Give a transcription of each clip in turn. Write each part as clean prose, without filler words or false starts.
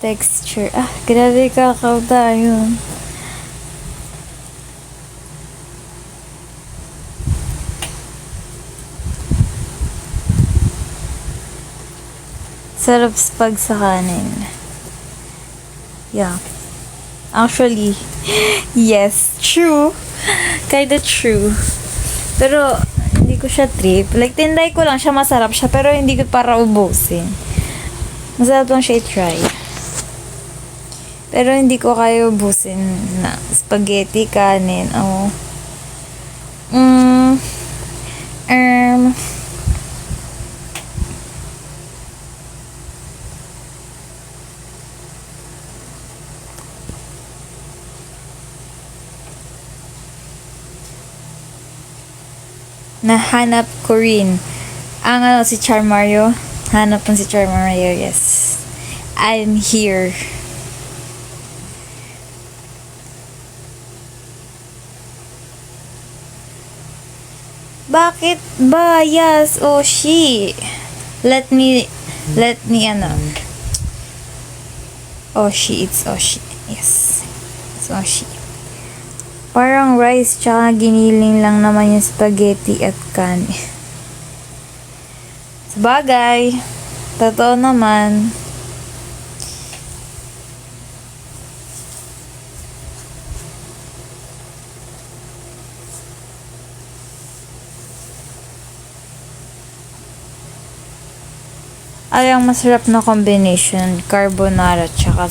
texture. Ah, grabe kakauta yun. Sarap pag sa kanin. Yeah. Actually, yes, true. Kinda true. Pero, hindi ko siya trip. Like, tinday ko lang siya, masarap siya, pero hindi ko para ubusin. Masarap lang siya i-try. Pero hindi ko kaya ubusin na spaghetti, kanin, oh. Um, nahanap ko rin ang si Char Mario. Hanap mo si Char Mario, yes. I'm here. Bakit bias, Oshi? Let me, Oshi, it's Oshi. Yes. It's Oshi. Parang rice tsaka giniling lang naman yung spaghetti at kanin. Sabagay. Totoo naman. Ay, ang masarap na combination, carbonara tsaka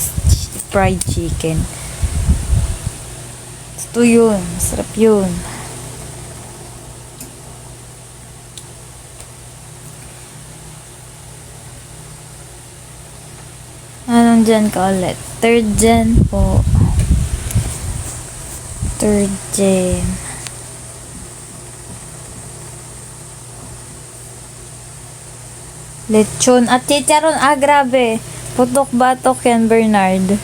fried chicken. Ito yun. Masarap yun. Anong dyan ka ulit? Third gen po. Third gen. Lechon at chicharon. Ah, grabe. Putok-batok yan, Bernard.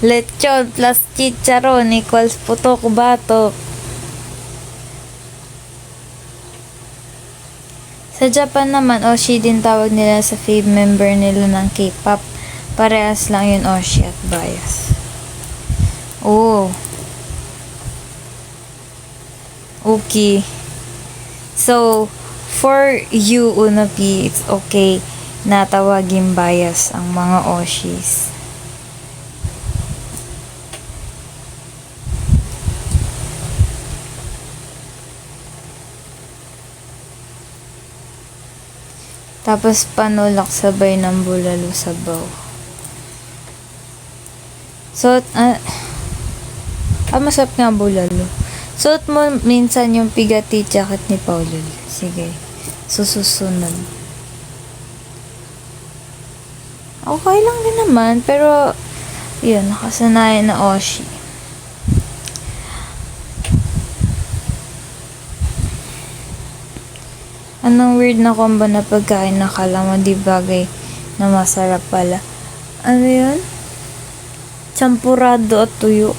Lechon plus chicharon equals putok-batok. Sa Japan naman, Oshi din tawag nila sa fave member nila ng K-pop. Parehas lang yun, Oshi at bias. Oh. Okay. So, for you, Unapi, it's okay na tawagin bias ang mga Oshis. Tapos panulak sabay ng bulalo sabaw. So, masarap nga bulalo. Suot mo minsan yung pigati jacket ni Paulo. Sige. Susunod. Okay lang din naman, pero yun, nakasanayan na Oshi. Anong weird na combo na pagkain na kala mo di bagay na masarap pala? Ano yun? Champurado at tuyo.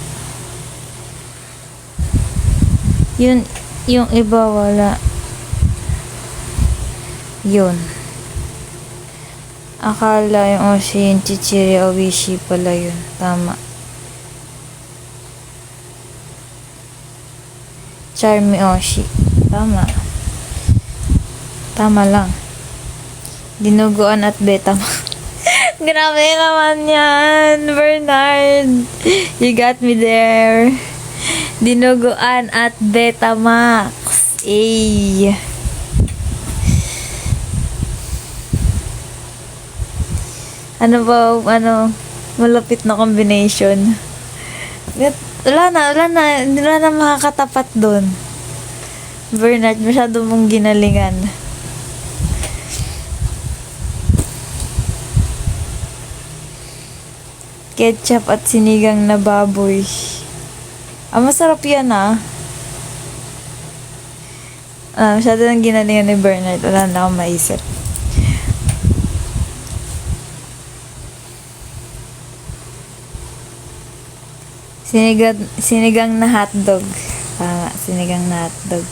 Yun, yung iba wala. Yun. Akala yung Oshi, yung chichiri owishi pala yun. Tama. Charmy Oshi. Tama. Tama lang. Dinuguan at betama. Grabe naman yan, Bernard. You got me there. Dinuguan at Betamax. Ay. Ano ba, malapit na combination. Wala na makakatapat doon. Bernard, masyado mong ginalingan. Ketchup at sinigang na baboy. Masarap yan masyado nang ginalingan ni Bernard. Wala na akong maisip. Sinigang na hotdog. Tama, sinigang na hotdog.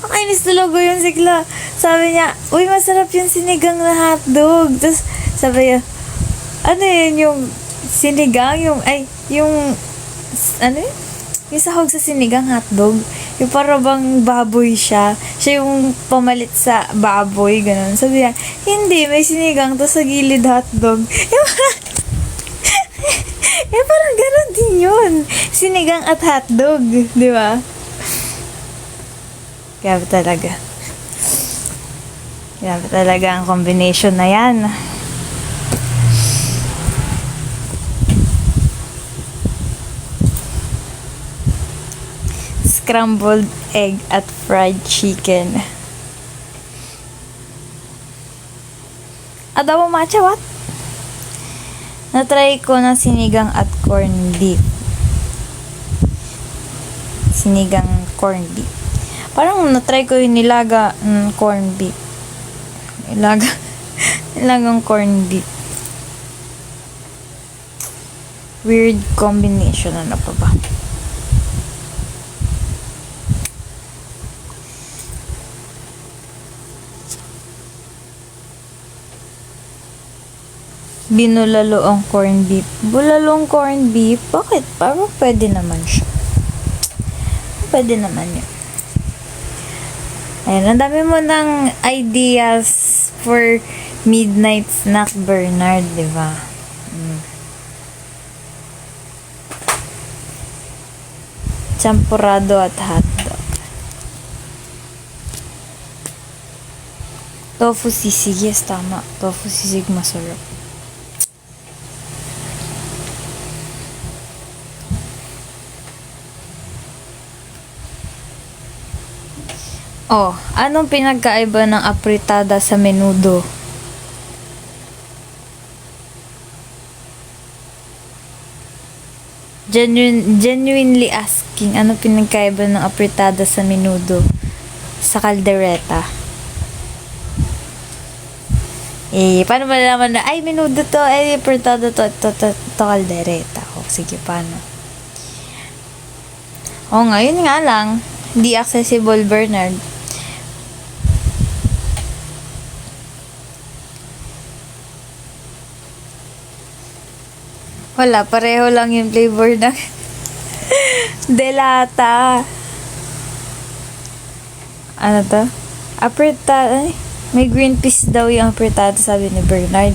Nakainis talaga yun, Sikla. Sabi niya, uy, masarap yung sinigang na hotdog. Tapos, sabi niya, ano yun, yung sinigang, ano yun? Yung sahog sa sinigang hotdog. Yung para bang baboy siya. Siya yung pamalit sa baboy, ganun. Sabi niya, hindi, may sinigang to sa gilid hotdog. Parang ganun din yun. Sinigang at hotdog, di ba? Grabe talaga. Grabe talaga ang combination na yan. Scrambled egg at fried chicken. Adobo matcha, what? Na-try ko na sinigang at corned beef. Sinigang corned beef. Parang na-try ko yung nilaga corned beef. Nilagang corned beef. Weird combination. Ano pa ba? Binulalo ang corned beef. Bulalong corned beef? Bakit? Parang pwede naman siya. Pwede naman yun. Ayan, ang dami mo ng ideas for midnight snack, Bernard, di ba? Champurado at hotdog. Tofu sisig. Yes, tama. Tofu sisig masarap. Oh, anong pinagkaiba ng apritada sa menudo? Genuinely asking, anong pinagkaiba ng apritada sa menudo sa kaldereta? Paano malaman na, ay, menudo to, apritada to kaldereta. Oh, sige, paano? Oh, ngayon nga lang, hindi accessible, Bernard. Wala, pareho lang yung flavor ng delata. Ano to? Apritada. May green peas daw yung apritada, sabi ni Bernard.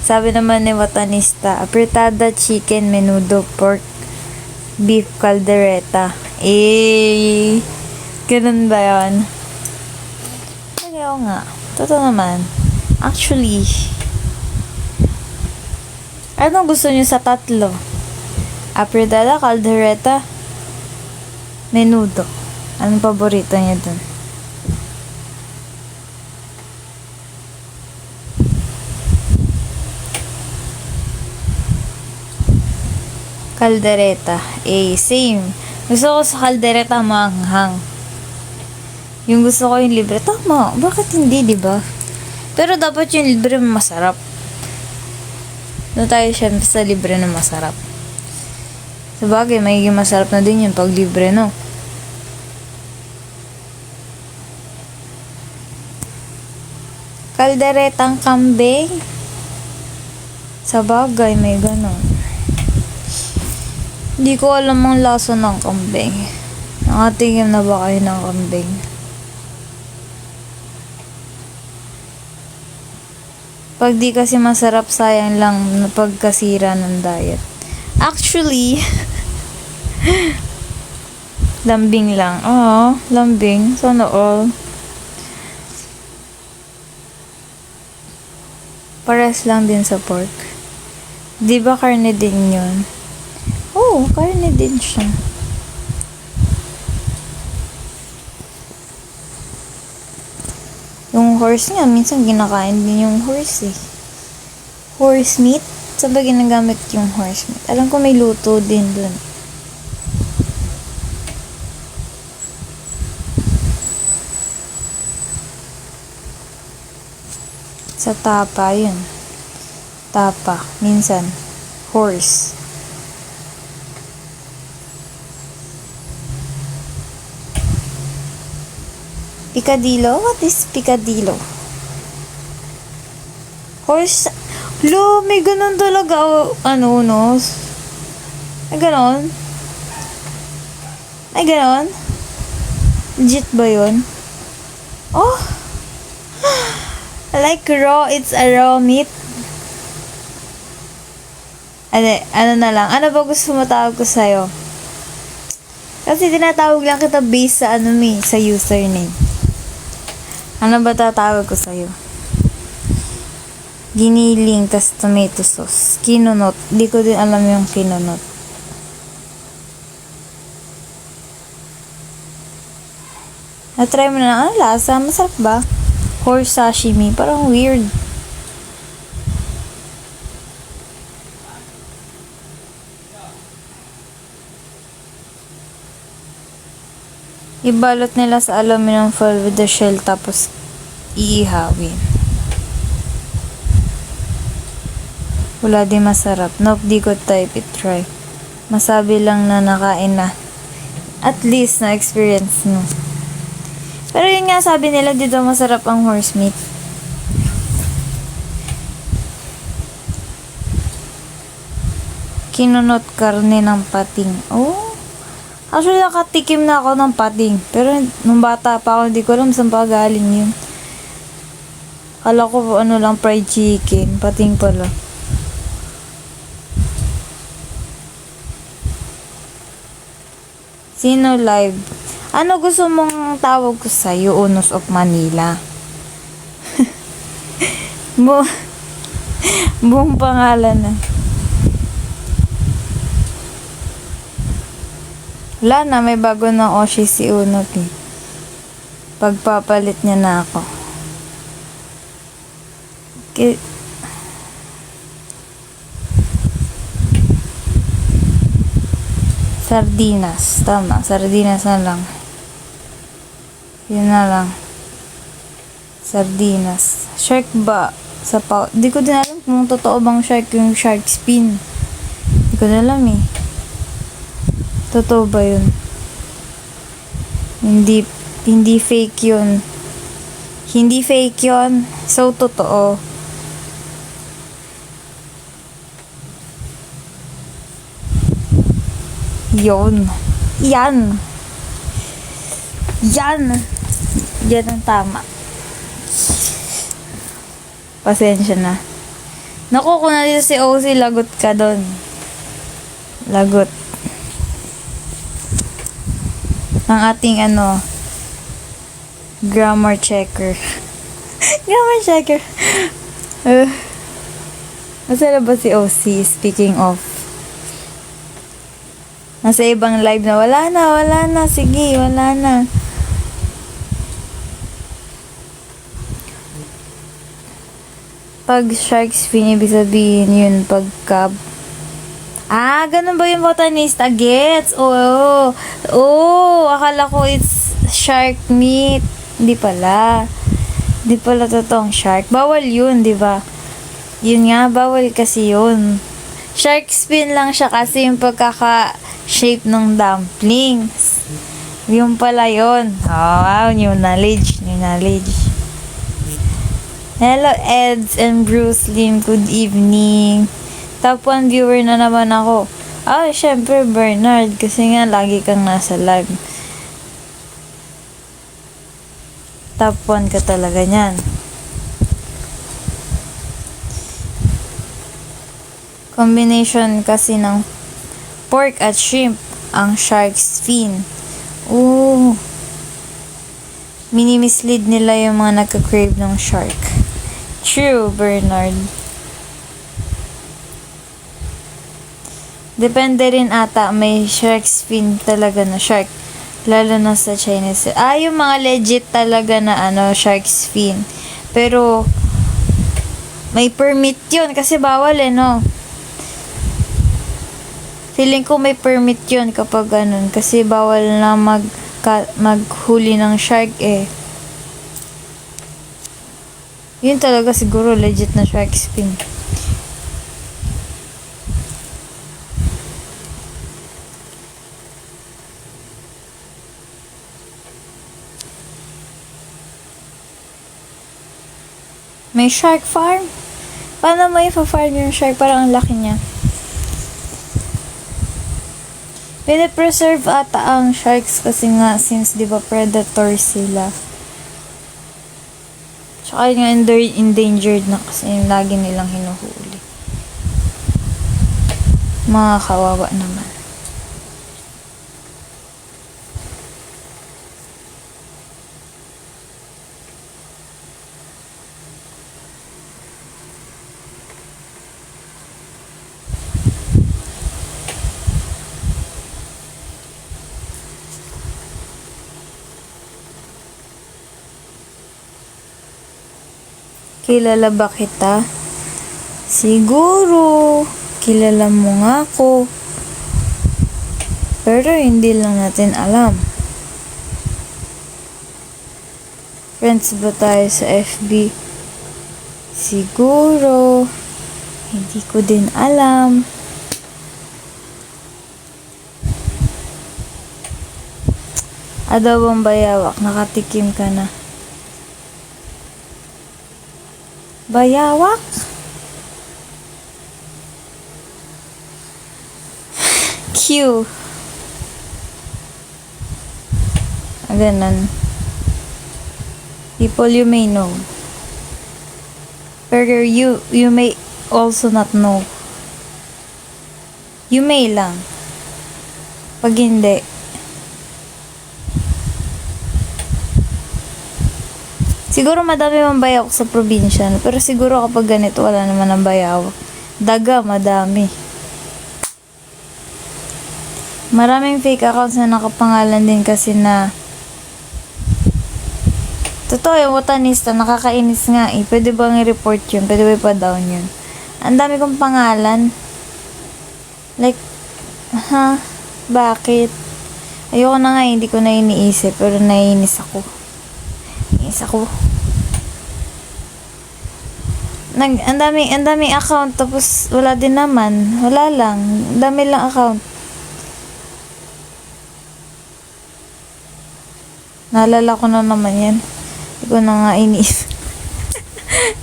Sabi naman ni Watanista, apritada, chicken, menudo, pork, beef, caldereta. Ganun ba yun? Oo nga. Totoo naman. Actually, anong gusto niyo sa tatlo? Apritada, caldereta, menudo. Anong paborito niyo dun? Caldereta. Same. Gusto ko sa caldereta maanghang. Yung gusto ko yung libre. Tama. Bakit hindi, diba? Pero dapat yung libre masarap. Doon tayo syempre sa libre na masarap. Sabagay, magiging masarap na din yun pag libre, no? Kalderetang kambing. Sabagay, may ganon. Hindi ko alam ang lasa ng kambing. Nakatingin na ba kayo ng kambing? Pag di kasi masarap, sayang lang na pagkasira ng diet. Actually, lambing lang. Oo, lambing. Sana all. Pares lang din sa pork. Di ba karne din yun? Oo, karne din siya. Yung horse nga, minsan ginakain din yung horse eh. Horse meat? Saan ba ginagamit yung horse meat? Alam ko may luto din dun. Sa tapa, yun. Tapa. Minsan, horse. Picadillo? What is picadillo? Horse... Lo, may ganun talaga. Ano, no? May ganon? May ganon? Legit ba yun? Oh! Like raw, it's a raw meat. Ano na lang. Ano ba gusto mo tawag ko sa'yo? Kasi tinatawag lang kita based sa sa username. Ano ba tatawag ko sa'yo? Giniling, tas tomato sauce. Kinunot. Di ko din alam yung kinunot. Na-try mo na. Ano lasa? Masarap ba? Horse sashimi. Parang weird. Ibalot nila sa aluminum foil with the shell tapos iihawin. Wala di masarap. Nope, di ko type it try. Masabi lang na nakain na. At least na experience mo. Pero yun nga sabi nila dito masarap ang horse meat. Kinunot karne ng pating. Oh. Actually, nakatikim na ako ng pating. Pero nung bata pa ako, hindi ko alam saan pa galing yun. Kala ko lang, fried chicken. Pating pala. Sino live? Ano gusto mong tawag ko sa'yo, Unos of Manila? Buong pangalan na. Wala na, may bago ng Oshi si Unot eh. Pagpapalit niya na ako. Sardinas. Tama, sardinas na lang. Yun na lang. Sardinas. Shark ba? Di ko din alam kung totoo bang shark yung shark fin. Di ko din alam eh. Totoo ba yun? Hindi fake yun. Hindi fake yun. So, totoo. Yun. Yan. Yan. Yan ang tama. Pasensya na. Naku, kung nandito si OC, lagot ka doon. Lagot. Ang ating grammar checker. Grammar checker. Masaya ba si OC? Speaking of. Nasa ibang live na, wala na, sige, wala na. Pag shark's fin, ibig sabihin yun, pagka... ganun ba yung botanista? Gets? Oo, akala ko it's shark meat. Hindi pala totoong shark. Bawal yun, di ba? Yun nga, bawal kasi yun. Shark's fin lang siya kasi yung pagkaka-shape ng dumplings. Yung pala yun. Oh, wow, new knowledge. Hello, Eds and Bruce Lim. Good evening. Top 1 viewer na naman ako. Syempre, Bernard. Kasi nga, lagi kang nasa live. Top 1 ka talaga niyan. Combination kasi ng pork at shrimp ang shark's fin. Mini-mislead nila yung mga nagka-crave ng shark. True, Bernard. Depende rin ata, may shark's fin talaga na shark. Lalo na sa Chinese. Yung mga legit talaga na shark's fin. Pero, may permit yun kasi bawal no? Feeling ko may permit yun kapag ganun. Kasi bawal na maghuli ng shark eh. Yun talaga siguro legit na shark's fin. May shark farm? Paano mo i-farm yung shark? Parang ang laki niya. Pinipreserve ata ang sharks kasi nga since di ba predator sila. Tsaka yun nga endangered na kasi yung lagi nilang hinuhuli. Mga kawawa naman. Kilala ba kita? Siguro. Kilala mo nga ako. Pero hindi lang natin alam. Friends ba tayo sa FB? Siguro. Hindi ko din alam. Adobong bayawak, nakatikim ka na. Bayawak? Q. Ganun. People you may know. Pero you may also not know. You may lang. Pag hindi, siguro madami mang bayawak sa probinsya, pero siguro kapag ganito, wala naman ang bayawak. Daga, madami. Maraming fake accounts na nakapangalan din kasi na totoo yung botanista, nakakainis nga eh. Pwede bang i-report yun? Pwede ba ipa-down yun? Ang dami kong pangalan. Like, bakit? Ayoko na nga, hindi ko na iniisip, pero naiinis ako. Ang daming account tapos wala din naman. Wala lang. Ang dami lang account. Naalala ko na naman yan. Hindi ko na nga iniisip.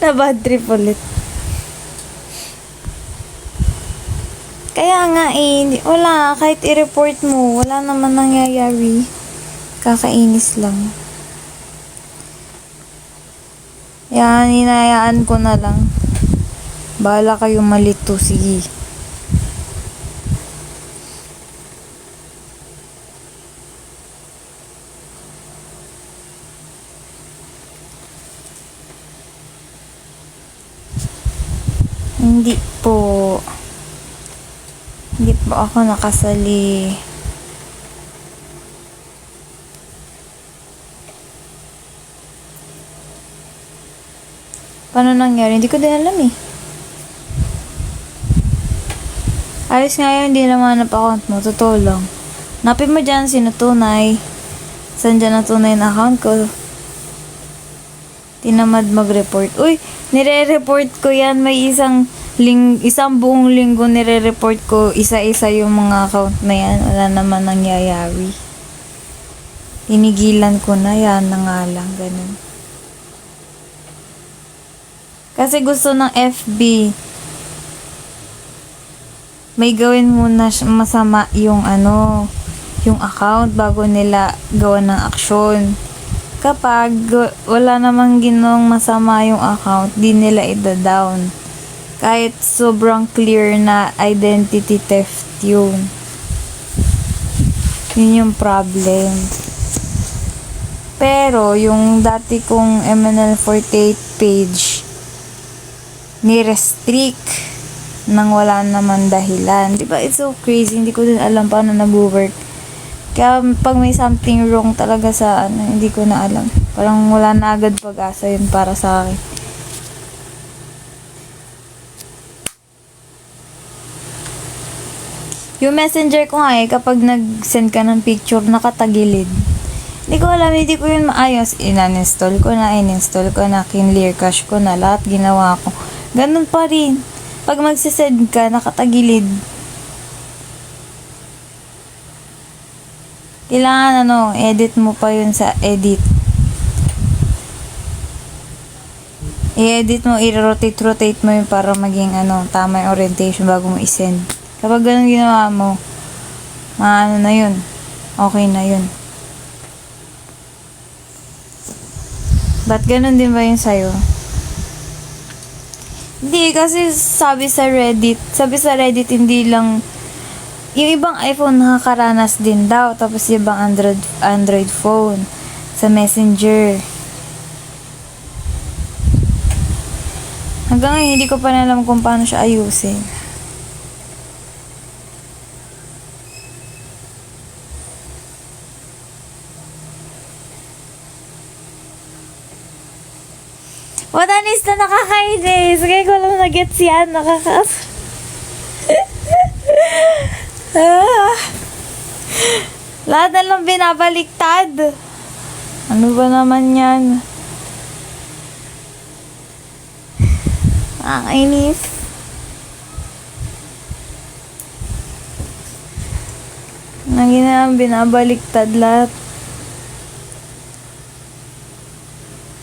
Na bad trip ulit. Kaya nga wala. Kahit i-report mo, wala naman nangyayari. Kakainis lang. Yan, hinayaan ko na lang. Bahala kayong malito, sige. Hindi po ako nakasali. Paano nangyari? Hindi ko din alam eh. Ayos nga yun, hindi naman account mo. Totoo lang. Napin mo dyan, sino tunay. Saan dyan ang tunay na account ko? Tinamad mag-report. Uy, nire-report ko yan. May isang buong linggo nire-report ko isa-isa yung mga account na yan. Wala naman nangyayari. Tinigilan ko na yan na nga lang. Ganun. Kasi gusto ng FB, may gawin muna masama yung yung account bago nila gawa ng aksyon. Kapag wala namang ginawang masama yung account, di nila ida-down. Kahit sobrang clear na identity theft yun. Yun yung problem. Pero, yung dati kong MNL48 page, ni-restrict nang wala naman dahilan. Diba? It's so crazy. Hindi ko din alam paano nag-work. Kaya pag may something wrong talaga sa hindi ko na alam. Parang wala na agad pag-asa yun para sa akin. Yung messenger ko nga kapag nag-send ka ng picture, nakatagilid. Hindi ko alam, hindi ko yun maayos. Ininstall ko na, kinlear cache ko na, lahat ginawa ko. Ganun pa rin. Pag magsisend ka, nakatagilid. Kailangan edit mo pa yun sa edit. I-edit mo, i-rotate mo yun para maging tama yung orientation bago mo i-send. Kapag ganun ginawa mo, maano na yun. Okay na yun. Ba't ganun din ba yun sa'yo? Hindi, kasi sabi sa Reddit, hindi lang, yung ibang iPhone nakakaranas din daw, tapos yung ibang Android phone, sa Messenger. Hanggang ngayon, hindi ko pa alam kung paano siya ayusin. Matanis na nakakainis. Kaya ko lang nag-gets yan. Lahat na lang binabaliktad. Ano ba naman yan? Nakakainis. Lagi na lang binabaliktad lahat.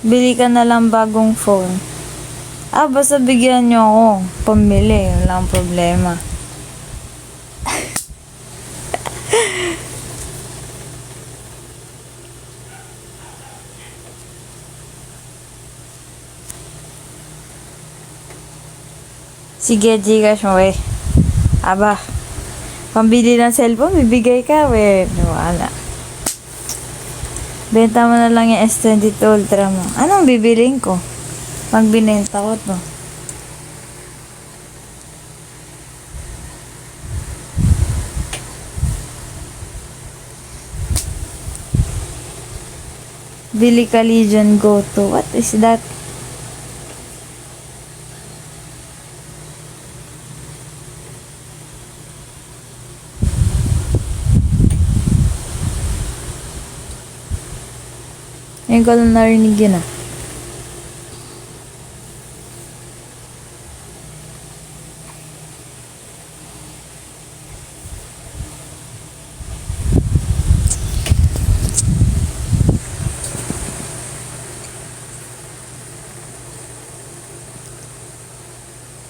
Bili ka na lang bagong phone. Basta bigyan nyo ako. Pamili. Walang problema. Sige, Gcash mo eh. Pambili ng cellphone, bibigay ka eh. Wala. Benta mo na lang yung S22 Ultra mo. Anong bibiling ko? Pag binenta ko to. Bili ka Legion Go to. What is that? Ngayon ko lang narinig yun ah.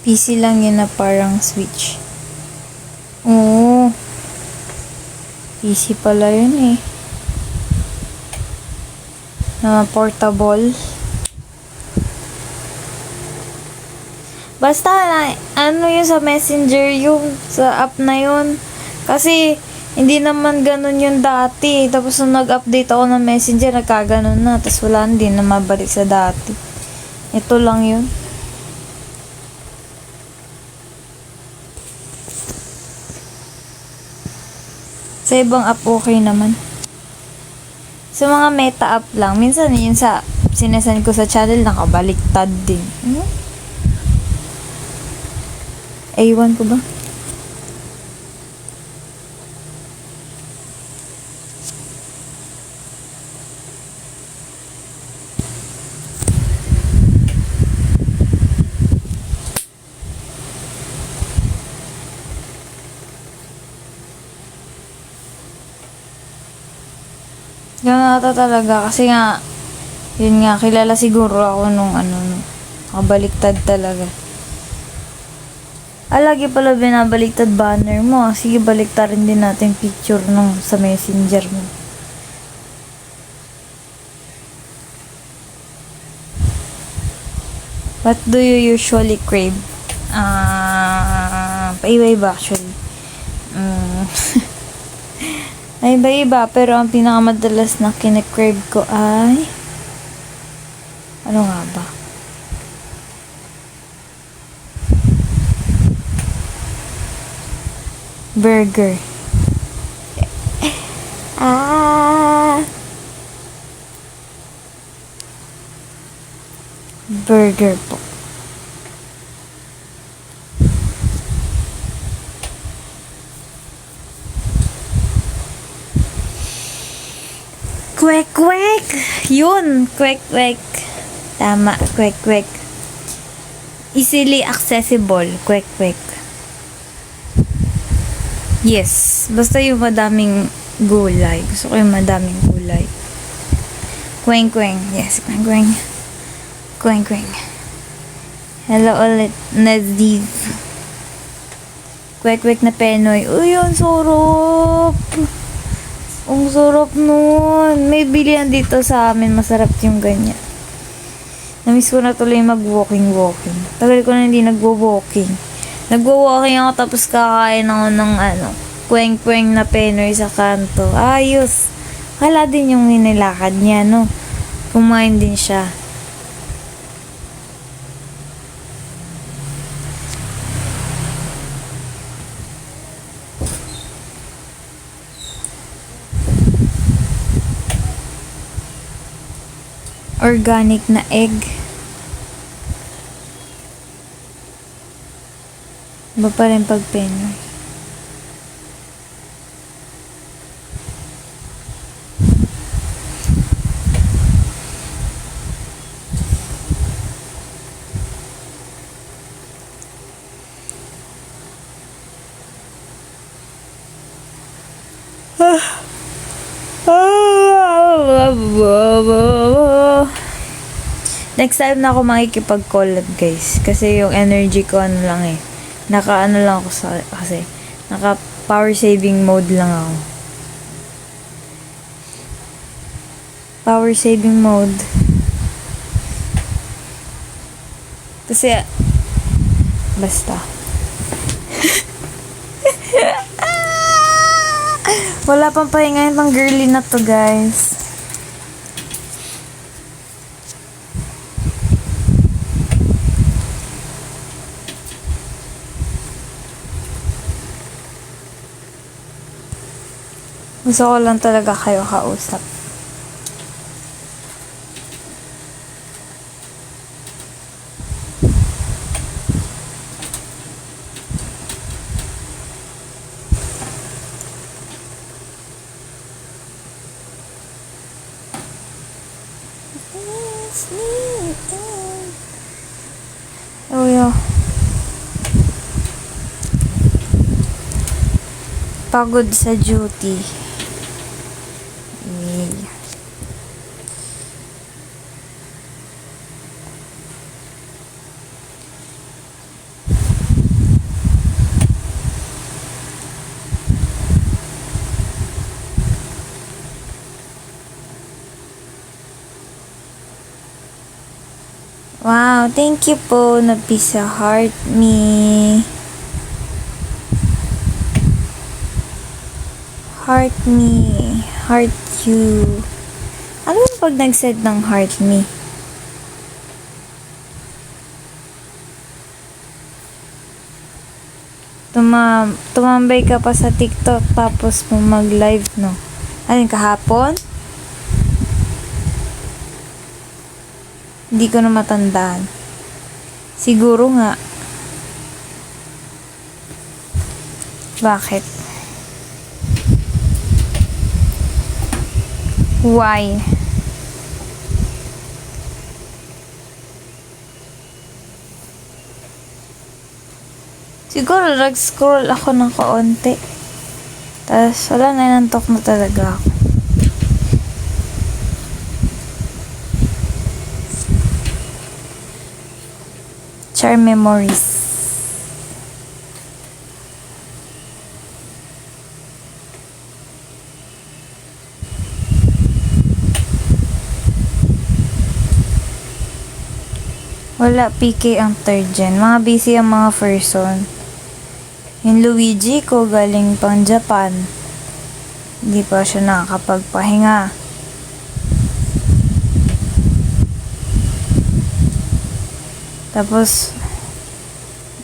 PC lang yun na parang Switch. Oo. PC pala yun eh. Na portable. Basta yun sa Messenger, yung sa app na yun. Kasi hindi naman ganun yung dati. Tapos nung nag-update ako ng Messenger, nagkaganon na. Tapos wala din na mabalik sa dati. Ito lang yun. Sa ibang app okay naman. Sa mga meta app lang, minsan yun sa sinasend ko sa channel, nakabaliktad din. Ewan ko ba? Ganun ata talaga kasi nga yun nga kilala siguro ako nung nakabaliktad talaga. Lagi pala binabaliktad banner mo. Sige, baliktarin din natin picture nung sa Messenger mo. What do you usually crave? Paiba-iba actually. Ay, iba-iba. Pero ang pinakamadalas na kine-crave ko ay ano nga ba? Burger. Burger po. Kwek-kwek! Yun! Kwek-kwek. Tama, kwek-kwek. Easily accessible. Kwek-kwek. Yes. Basta yung madaming gulay. Gusto ko yung madaming gulay. Kweng-kweng. Yes, kweng-kweng. Kweng-kweng. Hello ulit, Naziv. Kwek-kwek na Penoy. Uy, ang sarap. Ang sarap nun. May bilihan dito sa amin. Masarap yung ganyan. Namiss ko na tuloy mag-walking. Tagal ko na hindi nagwo-walking. Nagwo-walking ako tapos kakain ako ng kweng-kweng na Penoy sa kanto. Ayos. Kala din yung hinilakad niya, no? Kumain din siya. Organic na egg. Iba pa rin pag Penoy. Next time na ako makikipag-collab, guys. Kasi yung energy ko lang eh. Naka lang ako kasi naka power saving mode lang ako. Power saving mode. Kasi basta. Wala pang pahinga yung girly na to, guys. Gusto ko lang talaga kayo kausap. Oh, yeah. Pagod sa duty. Wow, thank you po na Pizza Heart Me. Heart me. Heart you. Ano yung pag nag-set ng heart me? Tumambay ka pa sa TikTok tapos mo mag-live, no? Ano kahapon? Hindi ko na matandaan. Siguro nga. Bakit? Why? Siguro nag-scroll ako ng kaunti. Tapos wala na, nantok na talaga ako. Char memories. Wala, PK ang third gen. Mga busy ang mga person. Yung Luigi ko galing pang Japan. Hindi pa siya nakakapagpahinga. Tapos,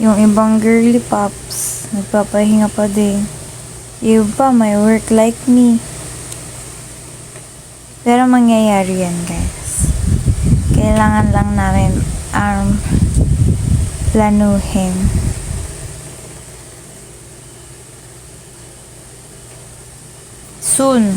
yung ibang girly pops, nagpapahinga pa din. Yung pa, may work like me. Pero mangyayari yan, guys. Kailangan lang namin planuhin. Soon.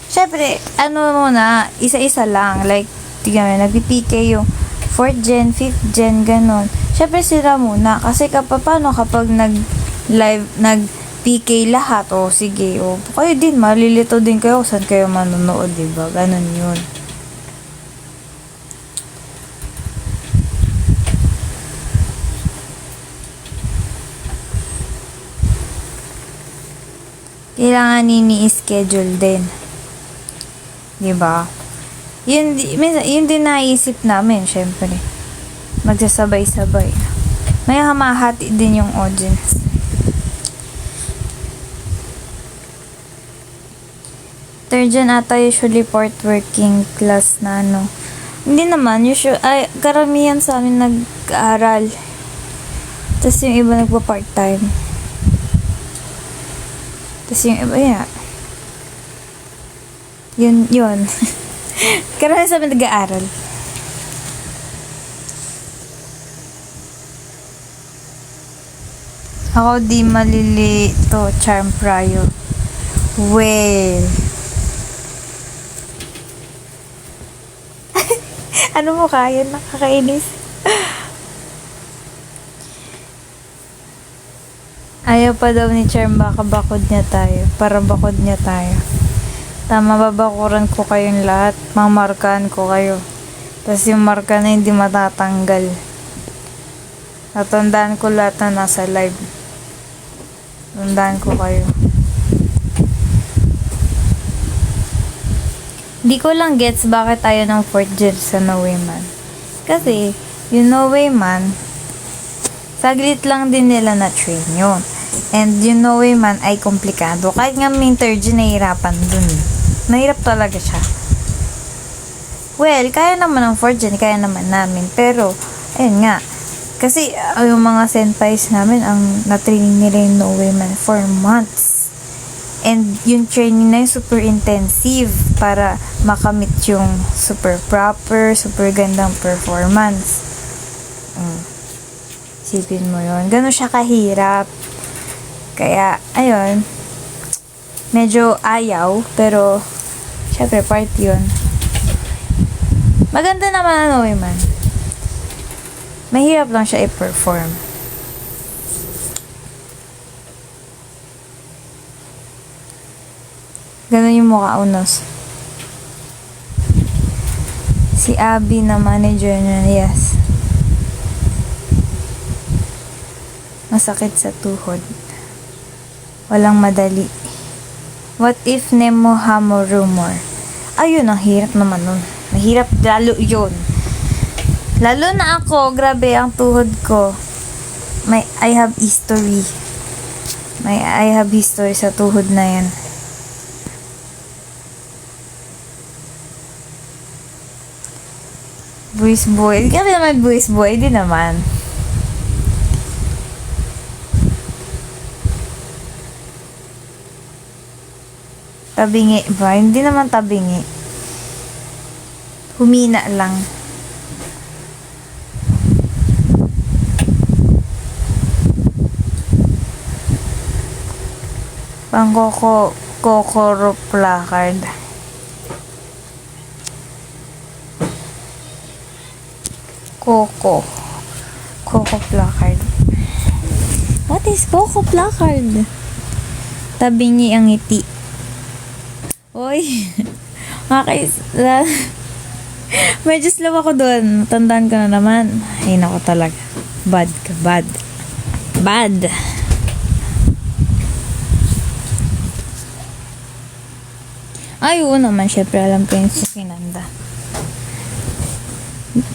Syempre, muna, isa-isa lang. Like, tignan mo, nag-PK yung 4th gen, 5th gen, ganon. Syempre sila muna. Kasi paano kapag nag-live, nag-PK lahat, sige, kayo din, malilito din kayo, saan kayo manonood, diba? Ganon yun. Kailangan ini-schedule din. Diba? Yun din naisip namin, syempre. Magsasabay-sabay. May hamahati din yung audience. Third gen ata usually part working class na ano. Hindi naman, karamihan sa amin nag-aaral. Tapos yung iba nagpa-part-time. Tapos yung iba, yun. Karamihan sa amin nag-aaral. Ako di malilito, Charm Prayo. Well. Ano mo kaya? Nakakainis. Ayaw pa daw ni Charm, baka bakod niya tayo. Para bakod niya tayo. Tama, babakuran ko kayong lahat. Mamarkaan ko kayo. Tapos yung marka na hindi matatanggal. Natandaan ko lahat na nasa live. Tandaan ko kayo. Di ko lang gets bakit tayo ng 4th gen sa No Way Man. Kasi, yung No Way Man, saglit lang din nila na train yun. And yung No Way Man ay komplikado. Kahit nga may 3rd gen, nahihirapan dun. Nahirap talaga siya. Well, kaya naman ng 4th gen, kaya naman namin. Pero, ayun nga. Kasi, yung mga senpais namin, ang na-training nila yung No Way Man for months. And yung training na yun super intensive para makamit yung super proper, super gandang performance. Isipin mo yun. Ganun siya kahirap. Kaya, ayun. Medyo ayaw, pero syempre part yun. Maganda naman ano man. Mahirap lang siya i-perform. Ganun yung mukha unos. Si Abby na manager niya, yes. Masakit sa tuhod. Walang madali. What if Nemo Hamo rumor? Ayun, ang hirap naman nun. Mahirap lalo yun. Lalo na ako, grabe ang tuhod ko. I have history. I have history sa tuhod na yan. Buwis boy. Kaya naman buwis boy. Di naman. Tabingi ba? Hindi naman tabingi. Humina lang. Pang Kokoro placard. Coco placard. What is Coco placard? Tabingi ang ngiti. Oy. Medyo slow ako doon. Tandaan ko na naman. Ay, nako talaga. Bad ka. Bad. Ay, oo naman. Syempre, alam ko yung Sukinanda.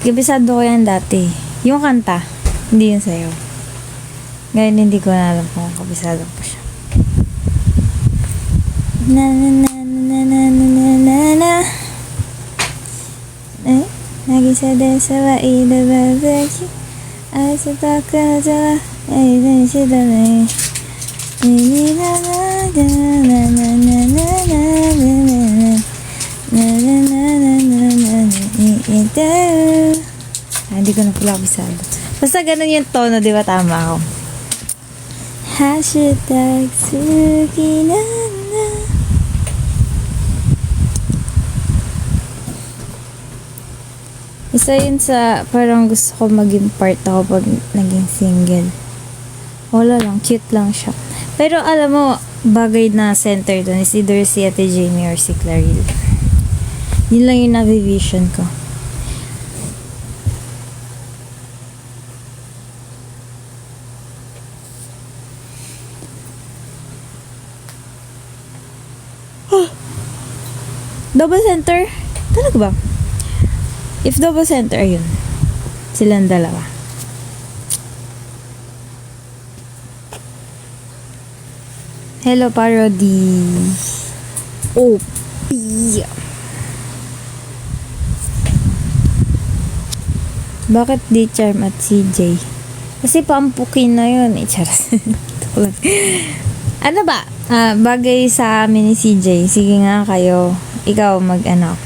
Kabisado ko yan dati. Yung kanta, hindi yung sayo. Ngayon, hindi ko na alam kung kabisado ko siya. Na na na na na na na na na. Nagisada sa waida babaki. Ay sa taka na sa ay na siya dami. Ni na na na na na na na na hindi ko na pala kabisado. Basta ganun yung tono, di ba? Tama ako. Hashtag Sukinanda. Isa yun sa parang gusto ko maging part ako pag naging single. Wala lang, cute lang siya. Pero alam mo, bagay na center doon is either si Ate Jamie or si Clarille. Yun lang yung navivision ko. Double center? Talaga ba? If double center, ayun. Silang dalawa. Hello, Parody. OP. Bakit di Charm at CJ? Kasi pampukin na yun. Charas. Ano ba? Bagay sa amin ni CJ. Sige nga kayo. Ikaw mag-ano.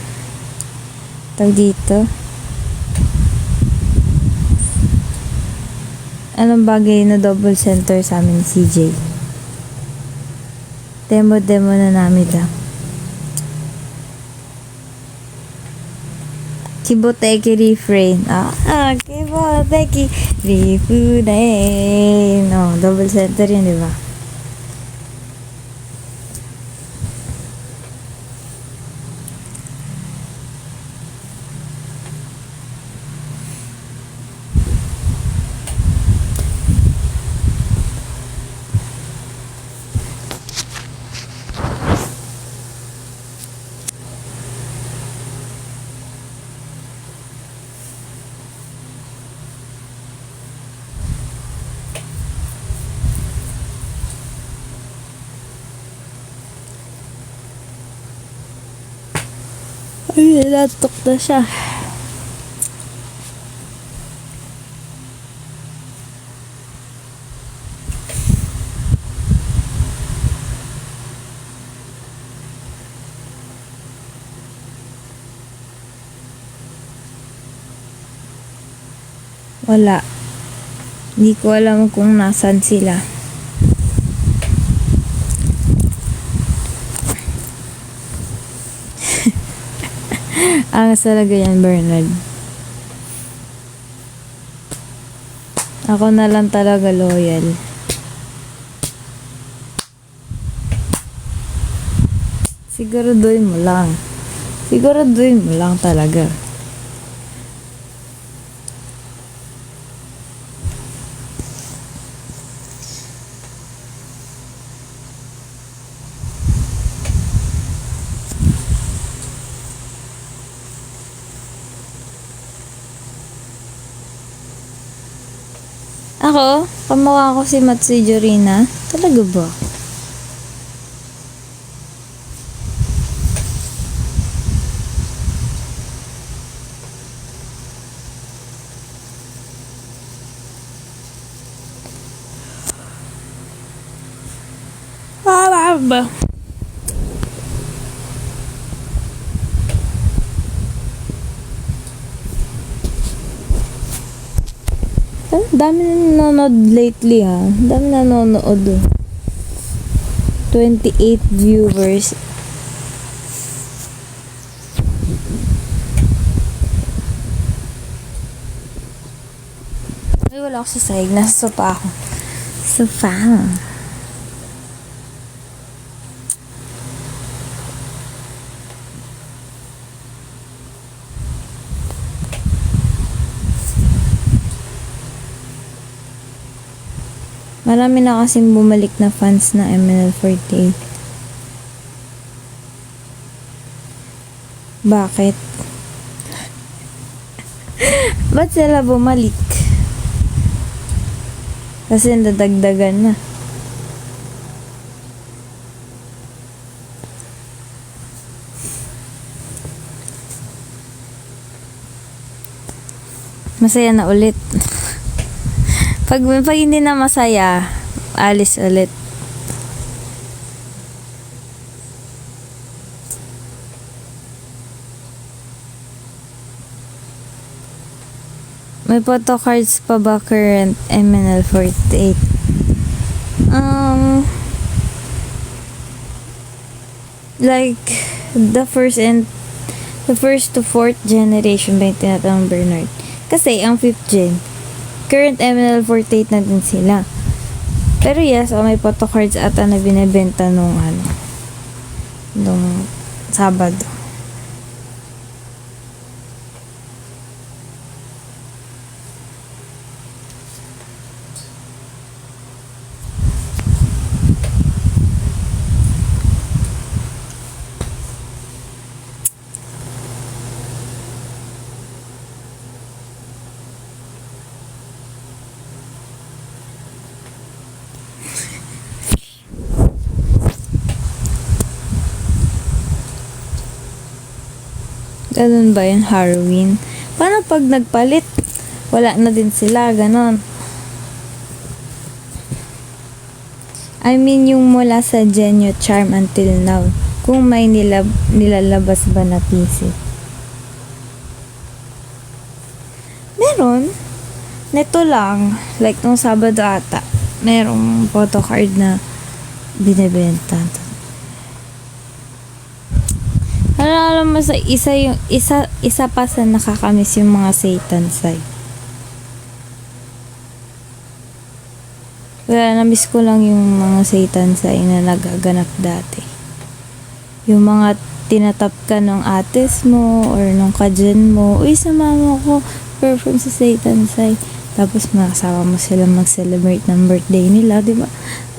Tawag dito. Anong bagay na double center sa amin ni CJ? Demo na namin da. Kiboteki refrain. Kiboteki refrain. No, double center yun, di ba? Ay, natok na siya. Wala. Hindi ko alam kung nasan sila. Angas talaga yan, Bernard. Ako na lang talaga loyal. Siguraduhin mo lang. Siguraduhin mo lang talaga. Ako? Kamukha ko si Matsui Jorina? Talaga ba? Ba? Dami na nanonood lately ha. Dami na nanonood. 28 viewers. Ay, wala ako sa sahig. Nasa sopa ako. Sofa. Marami na kasing bumalik na fans na MNL48. Bakit? Ba't sila bumalik? Kasi nadagdagan na. Masaya na ulit. Pag hindi na masaya, alis ulit. May photo cards pa ba current MNL48? Like, the first to fourth generation ba yung tinatawang Bernard? Kasi, ang fifth gen, current MNL48 na din sila. Pero yes, may photo cards ata na binibenta nung Sabado. Ganun ba yun, Halloween? Paano pag nagpalit? Wala na din sila, ganon. I mean, yung mula sa Genyo Charm until now. Kung may nilalabas ba na PC. Meron. Neto lang. Like, nung Sabado ata. Merong photocard na binibenta. Alam mo sa isa pa sa nakakamiss yung mga Satan side. Kaya na-miss ko lang yung mga Satan side na nagaganap dati. Yung mga tinatap ka ng ates mo or nung kajen mo, uy, sumama ko perform sa Satan side. Tapos makasama mo sila mag-celebrate ng birthday nila, di ba?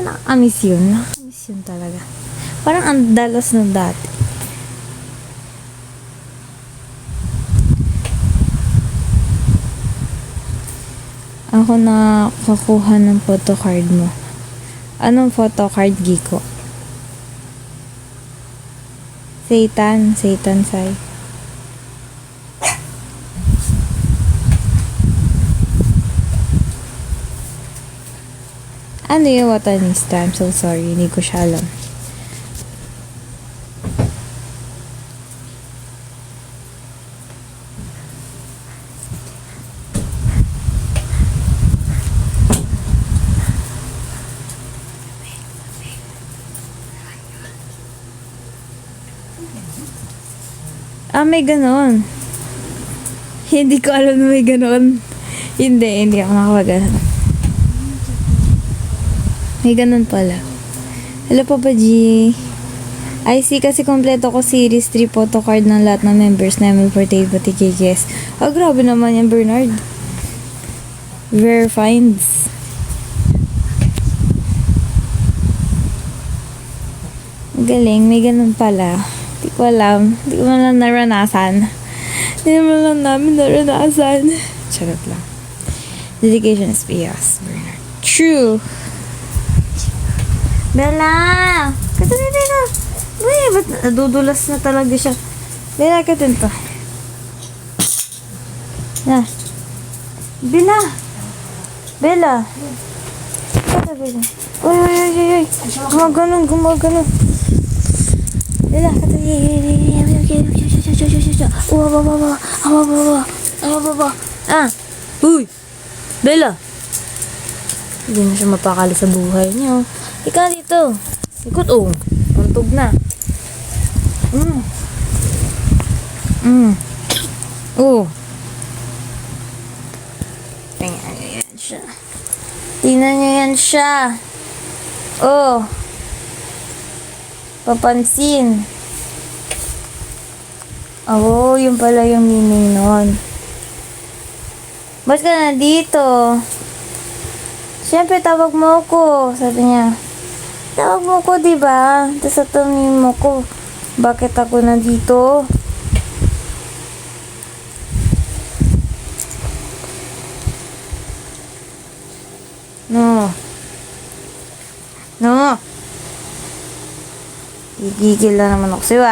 Nakakamiss yun. Nakakamiss yun talaga. Parang ang dalas na dati. Ako na kakuha ng photocard mo. Anong photocard, Giko? Satan side. Ano yung watanista? I'm so sorry, hindi ko siya alam. May ganon. Hindi ko alam na may ganon. Hindi ako nakapaganon. May ganon pala. Hello, Papa G. I see kasi kompleto ko series 3 photocard ng lahat ng members namin for table TKKS. Grabe naman yan, Bernard. Rare finds. Galing, may ganon pala. Hindi ko alam. Hindi ko man lang naranasan. Hindi naman lang namin naranasan. Charot lang. Dedication is chaos, Bernard. True. Bella! Katunin na. Uy, ba't nadudulas na talaga siya? Bella, katunin to. Na. Bella! Bella! Kata, Bella. Uy. Gumaganon. Bella, kata. Uy! Bella! Hindi na siya mapakali sa buhay niyo. Ika dito. Ikot, Pantog na. Tingnan niyo yan siya. Papansin. Yun pala yung meaning nun. Ba't ka na dito? Siyempre, tawag mo ko. Sabi niya. Tawag mo ko, diba? Tapos satanungin mo ko, bakit ako nandito? No. Gigigil na naman ako sa'yo,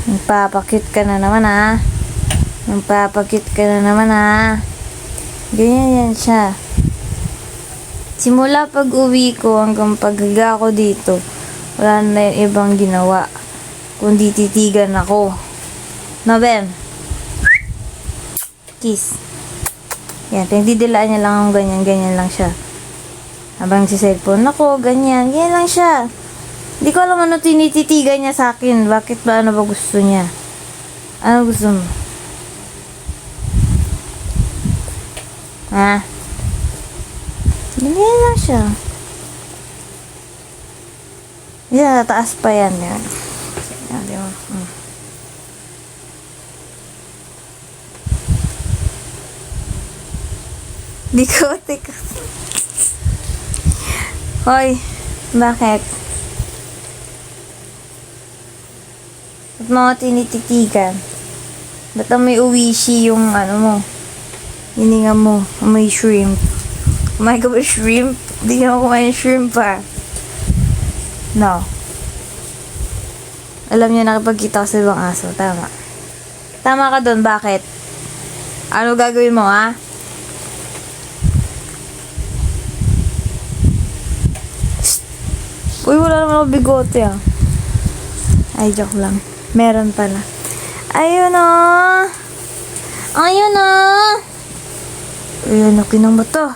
Nagpapakit ka na naman, Ganyan yan siya. Simula pag uwi ko hanggang paghiga ko dito, wala na yung ibang ginawa, kundi titigan ako. Bem? Kiss. Yan, pinagdidilaan niya lang ang ganyan lang siya. Habang si cellphone ako, ganyan lang siya. Hindi ko alam ano tinititigan niya sa akin. Bakit ba? Ano ba gusto niya? Ano gusto mo? Ganyan lang siya. Yan, taas pa yan. Yan. Di ko, teka. Hoy, bakit? Ba't mga tinititigan? Ba't may uwishi yung mo? Hininga mo, may shrimp. Kumain ka ba shrimp? Hindi ka kumain shrimp No. Alam niyo, nakipagkita ko sa ibang aso. Tama. Tama ka doon, bakit? Ano gagawin mo, ha? Uy, wala naman ako bigote, ah. Ay, joke lang. Meron pala. Ayun, ah. Ayun, ah. Ayun, kinang mo to.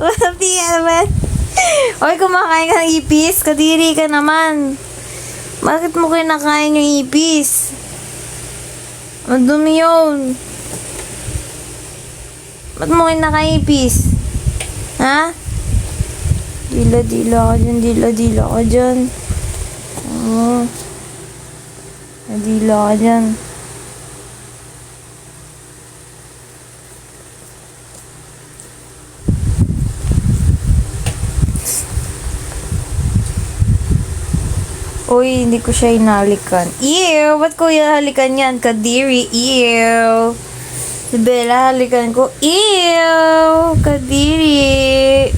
Walang naman. Uy, kumakain ka ng ipis. Kadiri ka naman. Bakit mo kinakain yung ipis? Madumi yun. Ba't mo kinakain ipis? Ha? Dila-dila ka dyan, dila-dila ka dyan. Oo. Dila ka dyan. Uy, hindi ko siya inahalikan. Ew! Ba't ko inahalikan yan? Kadiri, ew! Si Bella, halikan ko. Ew! Kadiri!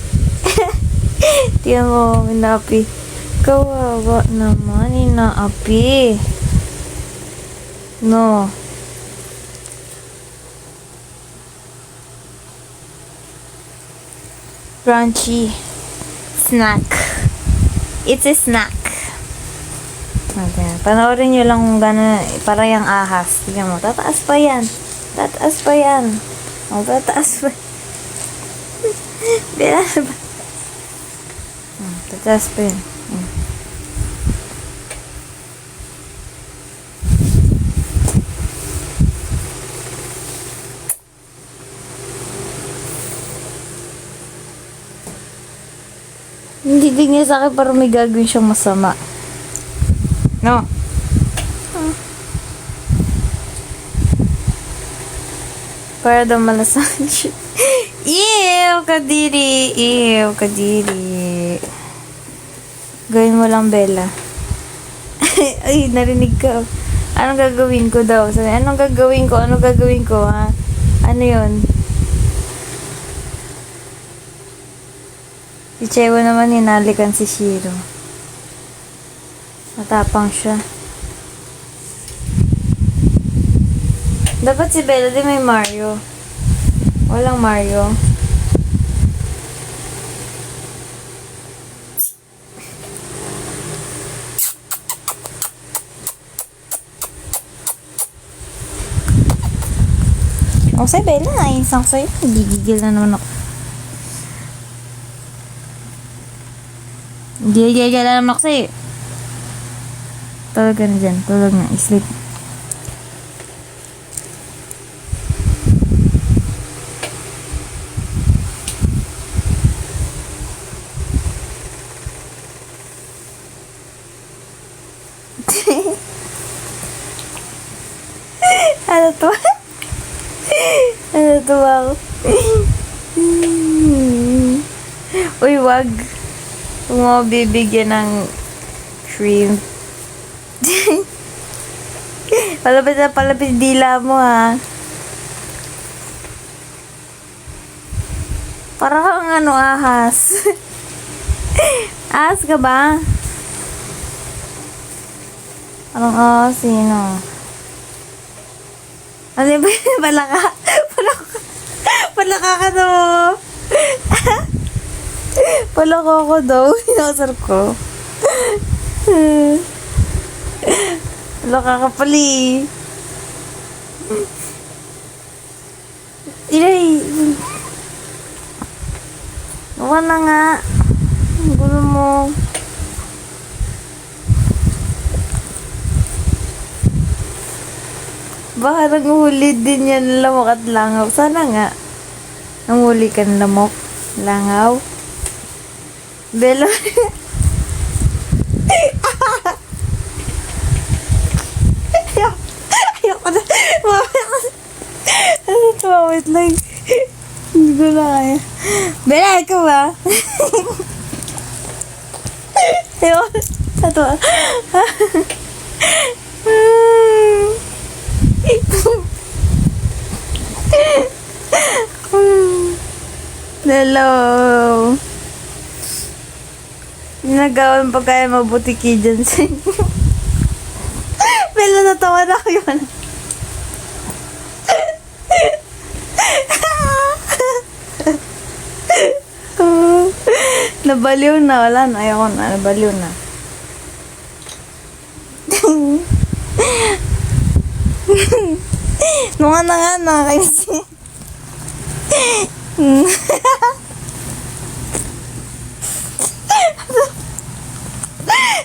Tiyan mo, inaapi. Kawawa naman, inaapi. No. Crunchy. Snack. It's a snack. Okay. Panoorin nyo lang kung gano'n, para yung ahas. Tignan mo, tataas pa yan. Tataas pa yan. O, tataas pa. Bila ba? Tataas pa yan. Hindi din niya sa akin para may gagawin siyang masama. No. Para daw malasahan siya. Ew, kadiri. Ew, kadiri. Gawin mo lang, Bella. Ay, narinig ka. Anong gagawin ko daw? Sabi, anong gagawin ko? Anong gagawin ko, ha? Ano yun? Si Chewo naman hinalikan si Shiro. Matapang siya. Dapat si Bella din may Mario. Walang Mario. O si Bella, nainsang sa'yo. Gigigil na naman ako. Gigigil na naman ako sa'yo. Tulog ka na dyan. Tulog na. Sleep. Ano to? Ano to ako? Uy, wag. Kung mo bibigyan ng shrimp. Palapit na palapit dila mo, ha. Para kang ano, ahas. Ahas ka ba? Anong ahas, sino? Ano ba yun? Palaka? Palaka ka daw. Palaka ko daw. Inasar ko. Palaka ka pali. Ilay. Huwag na nga. Ang gulo mo. Baka nanguhuli din yan lamok at langaw. Sana nga. Nanguhuli ka ng lamok, langaw. Bella. Ayoko na. Ano ito? Wait lang. Hindi ko na kaya. Bella, ikaw ba? Ayoko. Ito ba? Hello. Nagawan pa kaya mabutiki dyan sa inyo. Pero natawa na ko yun. Nabaliw na. Wala na. Ayoko na. Nabaliw na. Nunga na nga na. Kasi...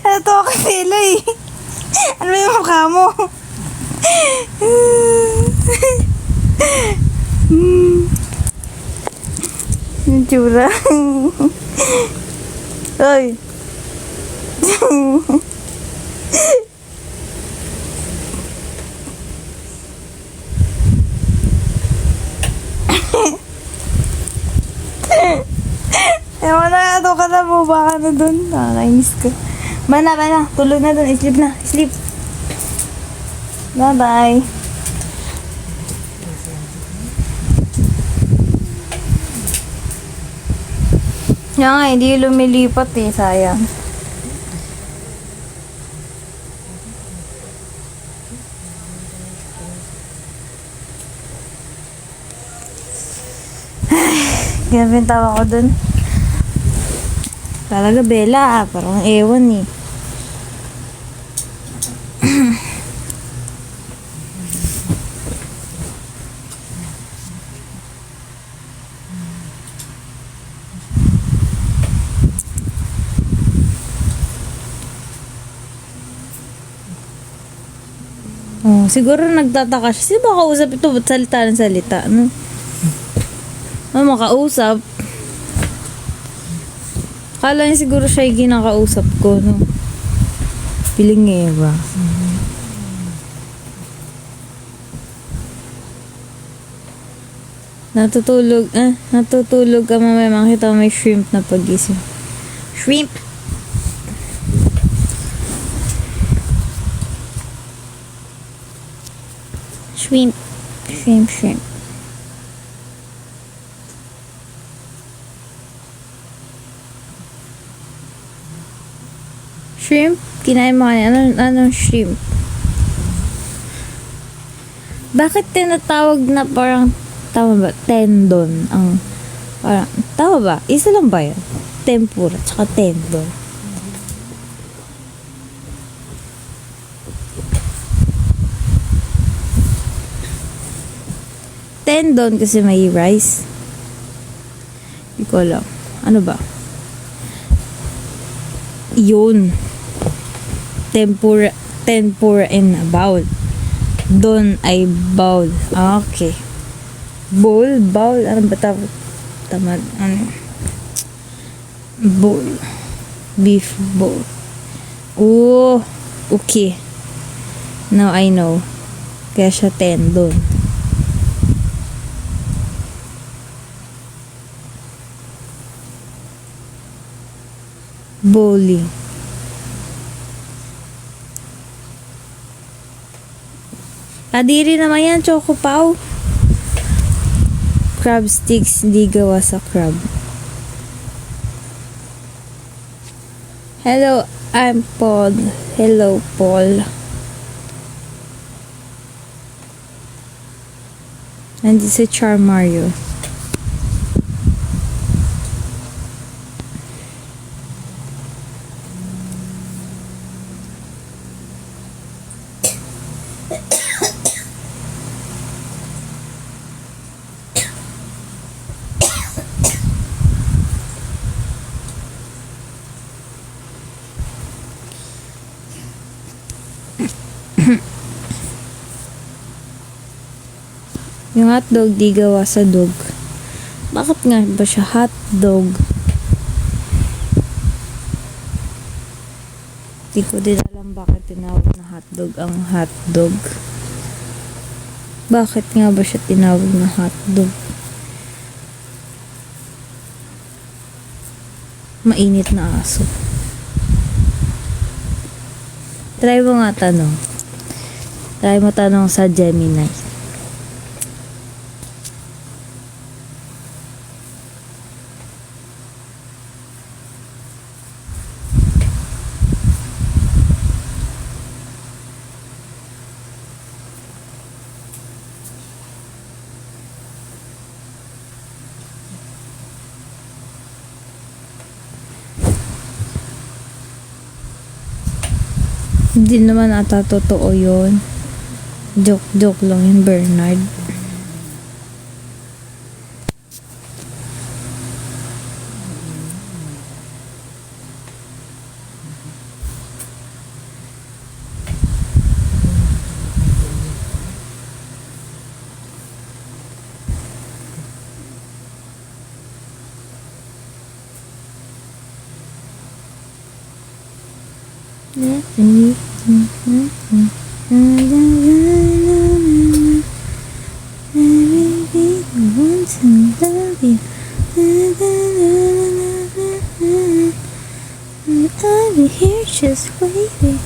Ano to ako sila eh. Ano ba yung mukha mo? Yung tsura. Ay. Ewan na nga, ka na mo. Baka na dun. Nakakainis ka. Bana. Tulog na dun. Sleep na. Sleep. Bye-bye. Yan nga, hindi lumilipat eh. Sayang. Grabe yung tawa ko dun. Talaga Bella, parang ewan eh. Oh, siguro nagtataka siya. Sino ba kausap ito? Ba't salita ng salita? Ano? Ano makausap? Kala niya siguro siya yung ginakausap ko, no? Piling Eva. Natutulog ka mamaya, makita mo may shrimp na pagising. Shrimp! Shrimp. Shrimp? Kinain mo kanina. Anong shrimp? Bakit tinatawag na parang, tama ba? Tendon. Ang, parang, tama ba? Isa lang ba yun? Tempura, tsaka tendon. Tendon kasi may rice. Hindi ko alam. Ano ba? Yun. Tempura in a bowl. Don ay bowl. Okay. Bowl? Ano ba tamad? Ano? Bowl. Beef bowl. Oh, okay. Now I know. Kaya siya tendon. Bowling. Kadiri naman yan, Choco Pau. Crab sticks, hindi gawa sa crab. Hello, I'm Paul. Hello, Paul. Nandito si Char Mario. Yung hotdog di gawa sa dog. Bakit nga ba siya hotdog? Di ko din alam bakit tinawag na hotdog ang hotdog. Bakit nga ba siya tinawag na hotdog? Mainit na aso. Try mo nga tanong. Try mo tanong sa Gemini. Hindi naman ata totoo yun. Joke lang yung Bernard. Just waiting.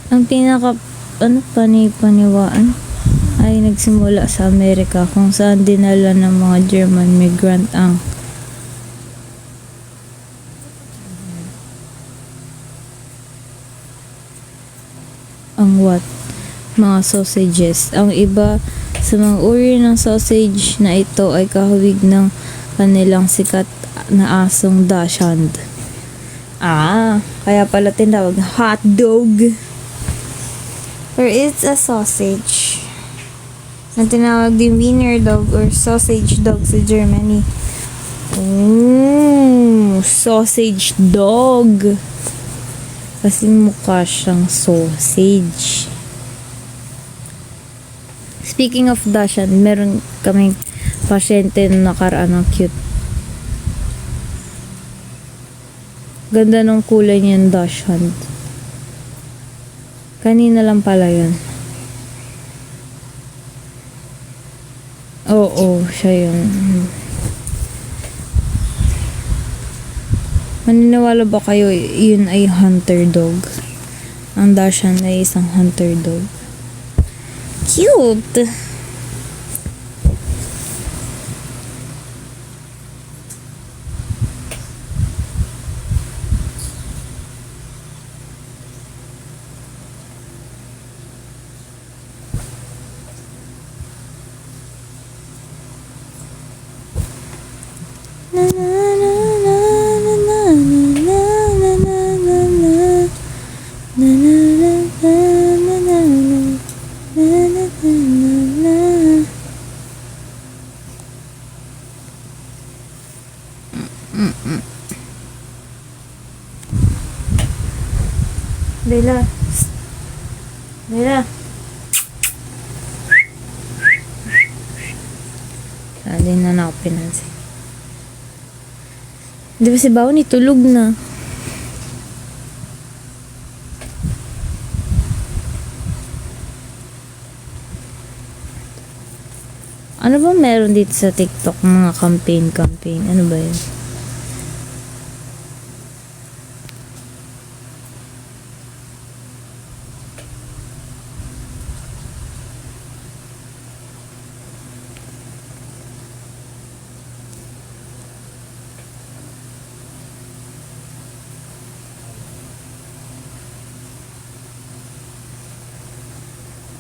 Ang paniwaan ay nagsimula sa Amerika kung saan dinala ng mga German migrant ang mga sausages. Ang iba sa mga uri ng sausage na ito ay kahawig ng kanilang sikat na asong Dachshund. Kaya pala tinawag hot dog. Or it's a sausage na tinawag din Wiener dog or sausage dog sa Germany. Sausage dog. Kasi mukha siyang sausage. Speaking of Dachshund, meron kaming pasyente na nakaraan ng cute. Ganda ng kulay niyan, Dachshund. Kanina lang pala yun. Oo, siya yun. Maniniwala ba kayo yun ay hunter dog? Ang Dachshund ay isang hunter dog. Cute! Bella. Bella. Hindi na ako pinansin. Di ba si Bao tulog na? Ano ba meron dito sa TikTok? Mga campaign. Ano ba yun?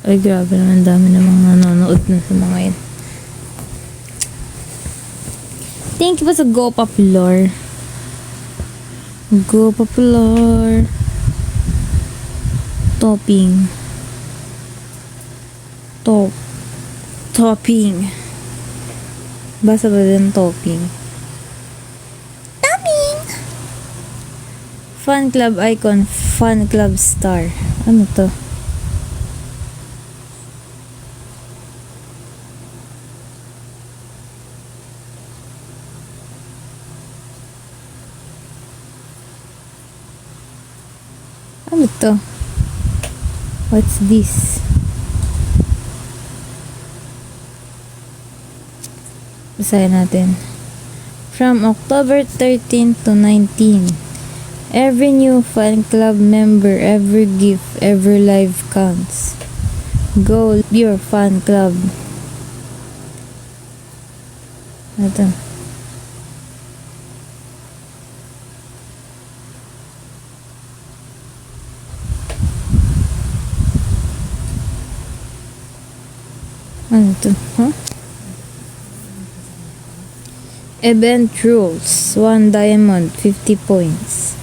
Ay, grabe naman. Dami namang nanonood na sa mga yun. Thank you po sa Go Popular. Go Popular. Topping. Topping. Basa ba din topping? Topping! Fan club icon. Fan club star. Ano to? Ano to? What's this? Basahin natin. From October 13 to 19, every new fan club member, every gift, every live counts. Go your fan club. Ano to? Ano to? Huh? Event rules. 1 diamond, 50 points.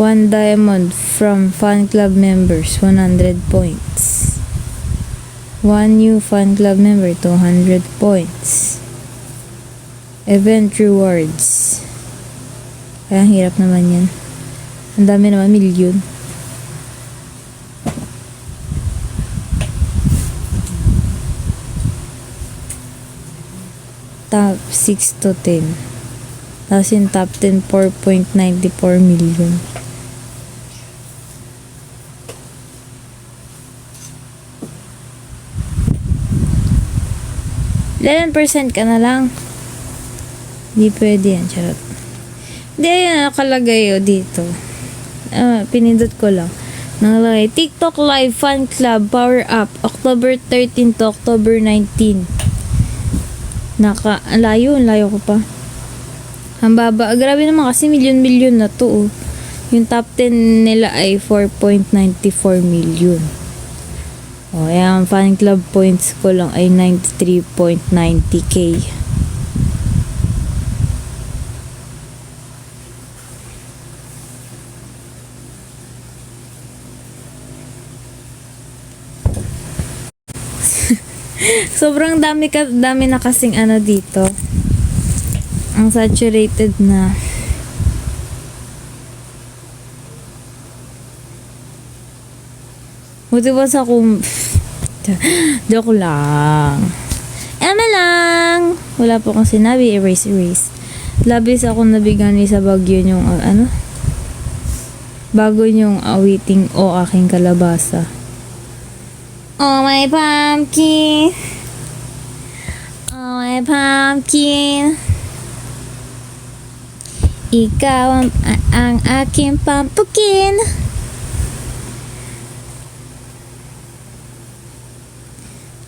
1 diamond from fan club members, 100 points. 1 new fan club member, 200 points. Event rewards. Kaya ang hirap naman yan. Ang dami naman, milyon. Top 6 to 10. Tapos yung top 10, 4.94 million. %11% ka na lang. Hindi pwede yan, charot. Hindi, yan nakalagay dito. Pinindot ko lang. Nakalagay, TikTok Live Fan Club Power Up, October 13 to October 19. Layo ko pa. Ang baba. Grabe naman kasi milyon-milyon na to. Yung top 10 nila ay 4.94 million. Ang fan club points ko lang ay 93.90k. Sobrang dami na kasing dito. Ang saturated na. Buti ba sa joke lang. Lang. Wala po akong sinabi. Erase. Labis ako nabigani sa bagyo yung bago yung awiting o aking kalabasa. Oh my pumpkin. Oh my pumpkin. Ikaw ang aking pumpkin.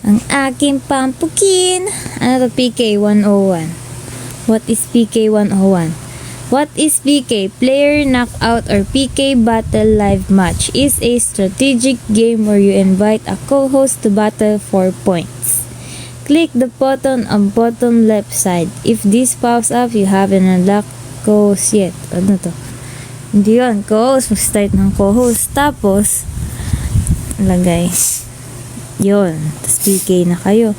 Ang aking pumpkin. Ano to? PK 101. What is PK 101? What is PK? Player Knockout or PK Battle Live Match is a strategic game where you invite a co-host to battle for points. Click the button on bottom left side. If this pops up, you haven't unlocked co-host yet. Ano to? Hindi yun. Co-host. Mag-start ng co-host. Tapos, lagay. Yun. Tapos PK na kayo.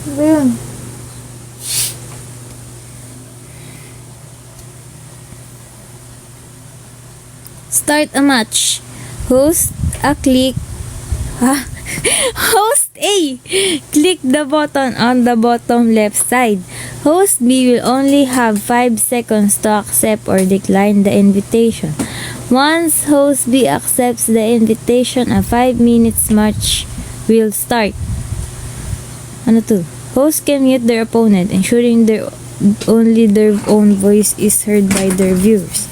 Ano ba yun? Start a match. Host A. Click the button on the bottom left side. Host B will only have 5 seconds to accept or decline the invitation. Once host B accepts the invitation, a 5 minutes match will start. Ano to? Host can mute their opponent, ensuring only their own voice is heard by their viewers.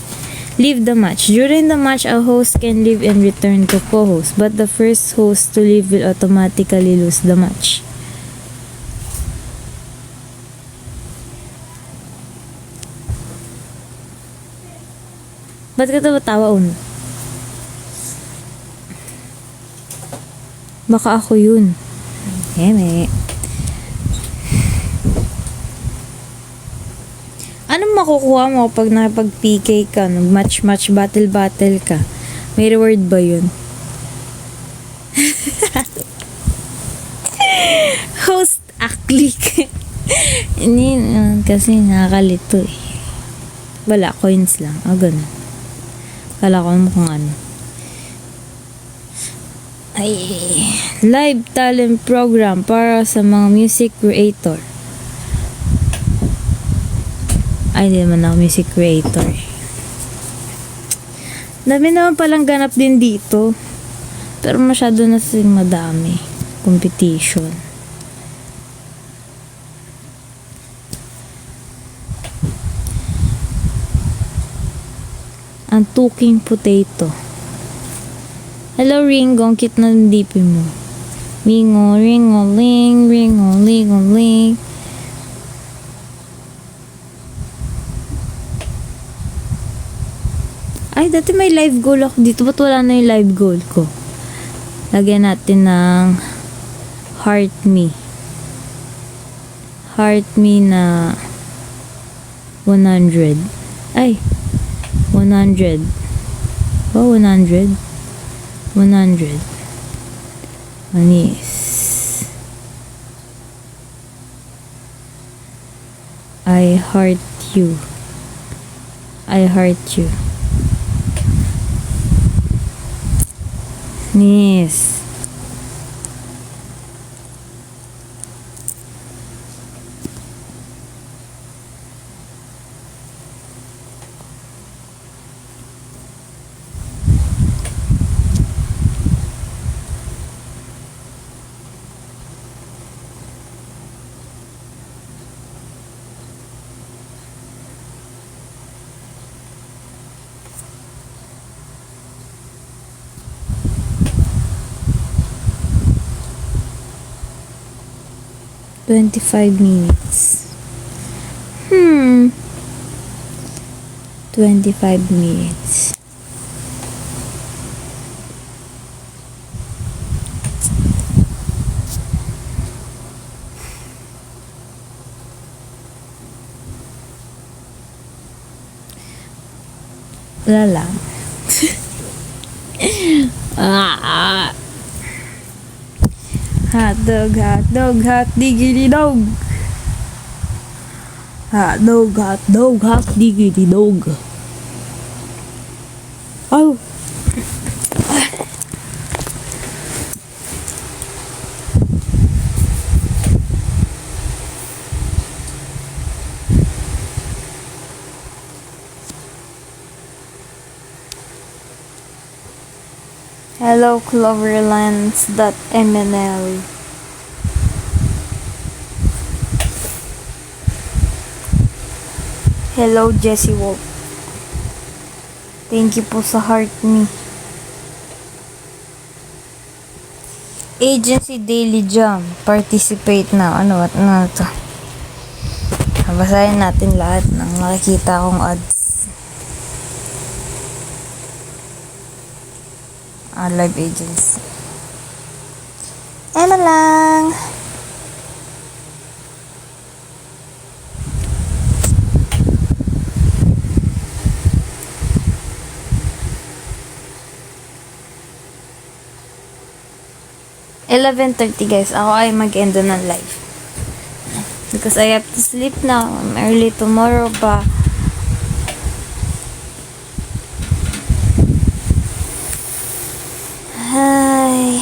Leave the match. During the match, a host can leave and return to co-host, but the first host to leave will automatically lose the match. Ba't ka tawa un? Baka ako yun. Heme. Anong makukuha mo pag nakipag-PK ka, nag-match, battle ka? May reward ba yun? Host a click. Hindi, kasi nakakalito eh. Wala, coins lang. Ganun. Kala ko mo kung ano. Ay, live talent program para sa mga music creator. Ay, hindi naman ako music creator. Dami naman palang ganap din dito. Pero masyado na silang madami. Competition. Ang tuking potato. Hello, Ringo. Ang cute na DP mo. Ringo, ling, ling. Ay, dati may live goal ako dito. Ba't wala na yung live goal ko? Lagyan natin ng heart me. Heart me na 100. Ay, 100. Oh, 100. 100. Manis. I heart you. I heart you. Nis. $25. 25 minutes. Wala lang. Hotdog, hotdog, hot diggity dog. Hotdog, hotdog, hot diggity dog. Oh. Hello, Cloverlands.mnl. Hello, Jessie Wolf. Thank you po sa heart me. Agency Daily Jam. Participate na. Ano to? Basahin natin lahat ng makikita kong odds. Live agency. Emma lang. $11:30 guys. Ako ay mag-end ng live. Because I have to sleep now. I'm early tomorrow pa. Hi.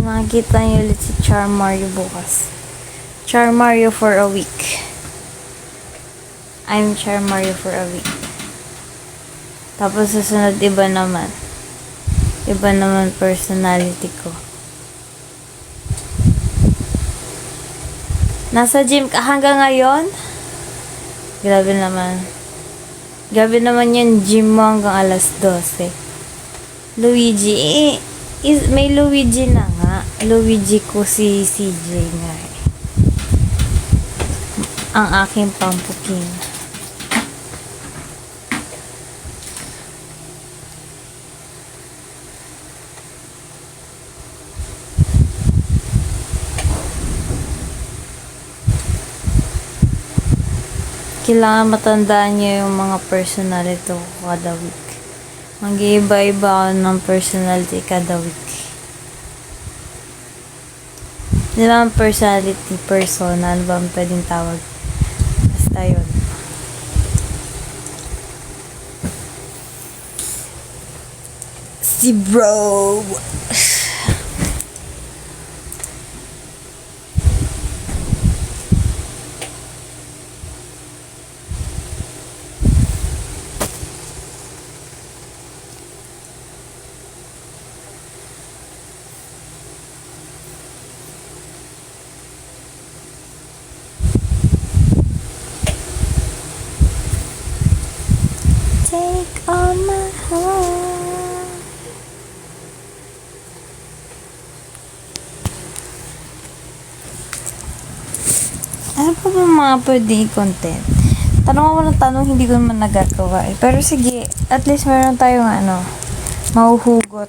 Makikita niyo ulit si Char Mario bukas. Char Mario for a week. I'm Char Mario for a week. Tapos susunod iba naman. Iba naman personality ko. Nasa gym ka hanggang ngayon? Grabe naman. Grabe naman yung gym mo hanggang alas 12. Luigi, may Luigi na nga. Luigi ko si CJ nga eh. Ang aking pampukin. Kailangan matandaan nyo yung mga personality ko kada week. Mag-iiba-iba ako ng personality kada week. Hindi naman personality, personal ba ang pwedeng tawag? Basta yun. Si bro! Take on my heart. Ano pa ba mga pwede i-content? Tanong ako ng tanong, hindi ko naman nagagawa eh. Pero sige, at least meron tayong mahuhugot.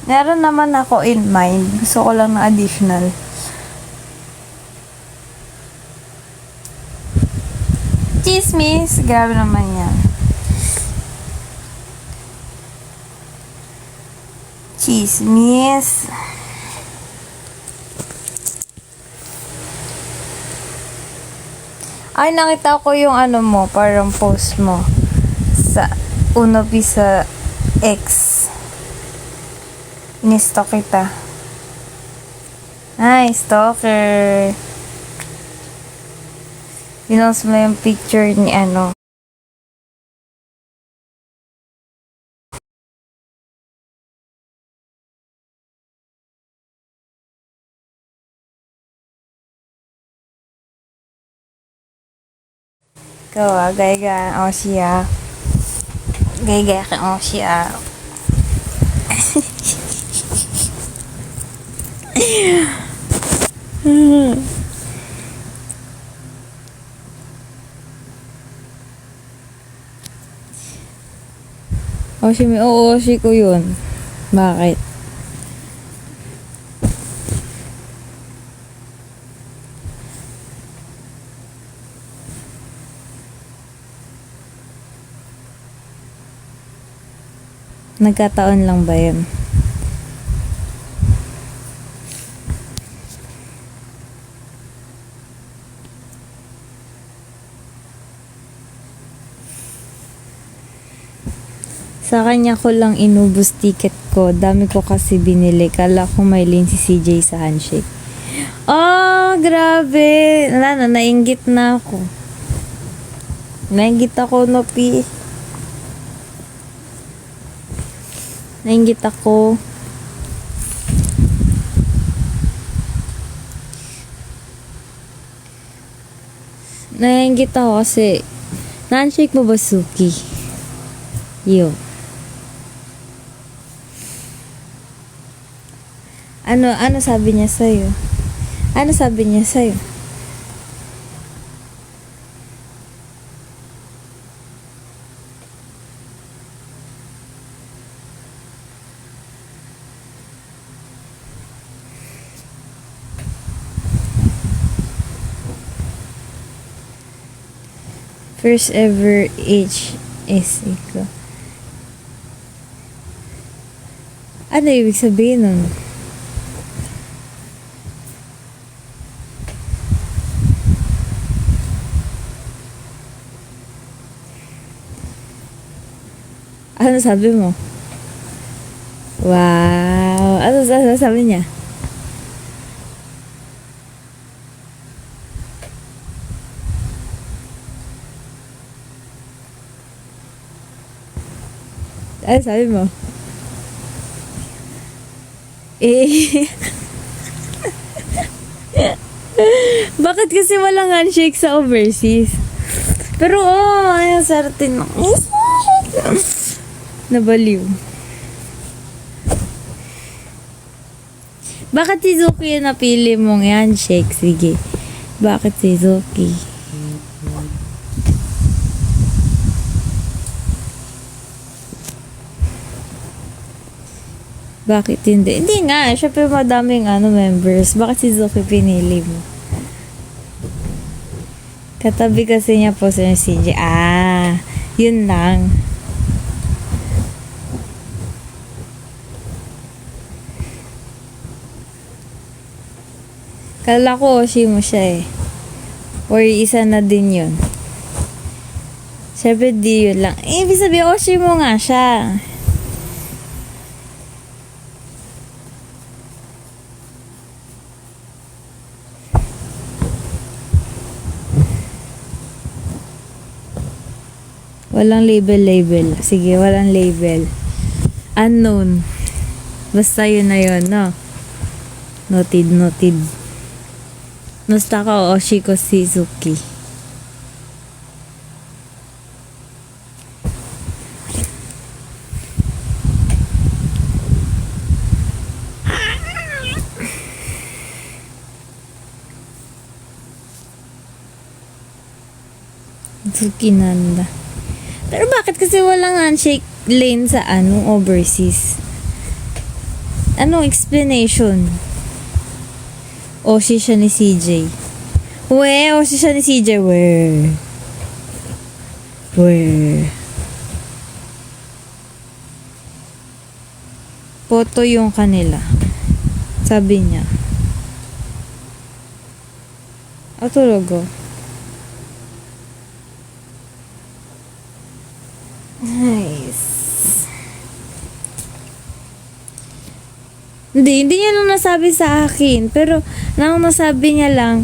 Meron naman ako in mind. Gusto ko lang na additional. Chismis. Grabe naman yan. Chismis. Ay, nakita ko yung ano mo, parang post mo sa Unopi sa X. Ni-stalk kita. Ay, stalker. Pinost mo yung picture ni ano. Ikaw gaya-gaya ako siya. Gaya-gaya ka ako siya. Oshi ko yun. Bakit? Nagkataon lang ba yun? Sa kanya ko lang inubos ticket ko. Dami ko kasi binili. Kala ko may lane si CJ sa handshake. Oh, grabe. Wala na, nainggit na ako. Nainggit ako, Nopi. Nainggit ako. Nainggit ako kasi na-handshake mo ba, Suki? Yo. Ano sabi niya sa'yo? Ano sabi niya sa'yo? First ever HSE ko. Ano ibig sabihin nun? Ano sabi mo? Wow! Ano sabi niya? Ano sabi mo? Bakit kasi walang handshake sa overseas? Pero ayun, certain nabaliw. Bakit si Zuki yung napili mong handshake? Sige. Bakit si Zuki? Bakit hindi? Hindi nga. Syempre madaming members. Bakit si Zuki pinili mo? Katabi kasi niya po sa CJ. Yun lang. Kala ko Oshi mo siya eh. Or isa na din yun. Syempre di yun lang. Ibig sabihin Oshi mo nga siya. Walang label. Sige, walang label. Unknown. Basta yun na yun, no? Noted. Basta ka Oshiko Shizuki. Suki Nanda. Pero bakit kasi walang handshake lane sa overseas? Anong explanation? Oshi siya ni CJ. Oshi siya ni CJ. Photo yung kanila. Sabi niya. Talaga. Nice. Hindi niya nung nasabi sa akin. Pero, nang nasabi niya lang,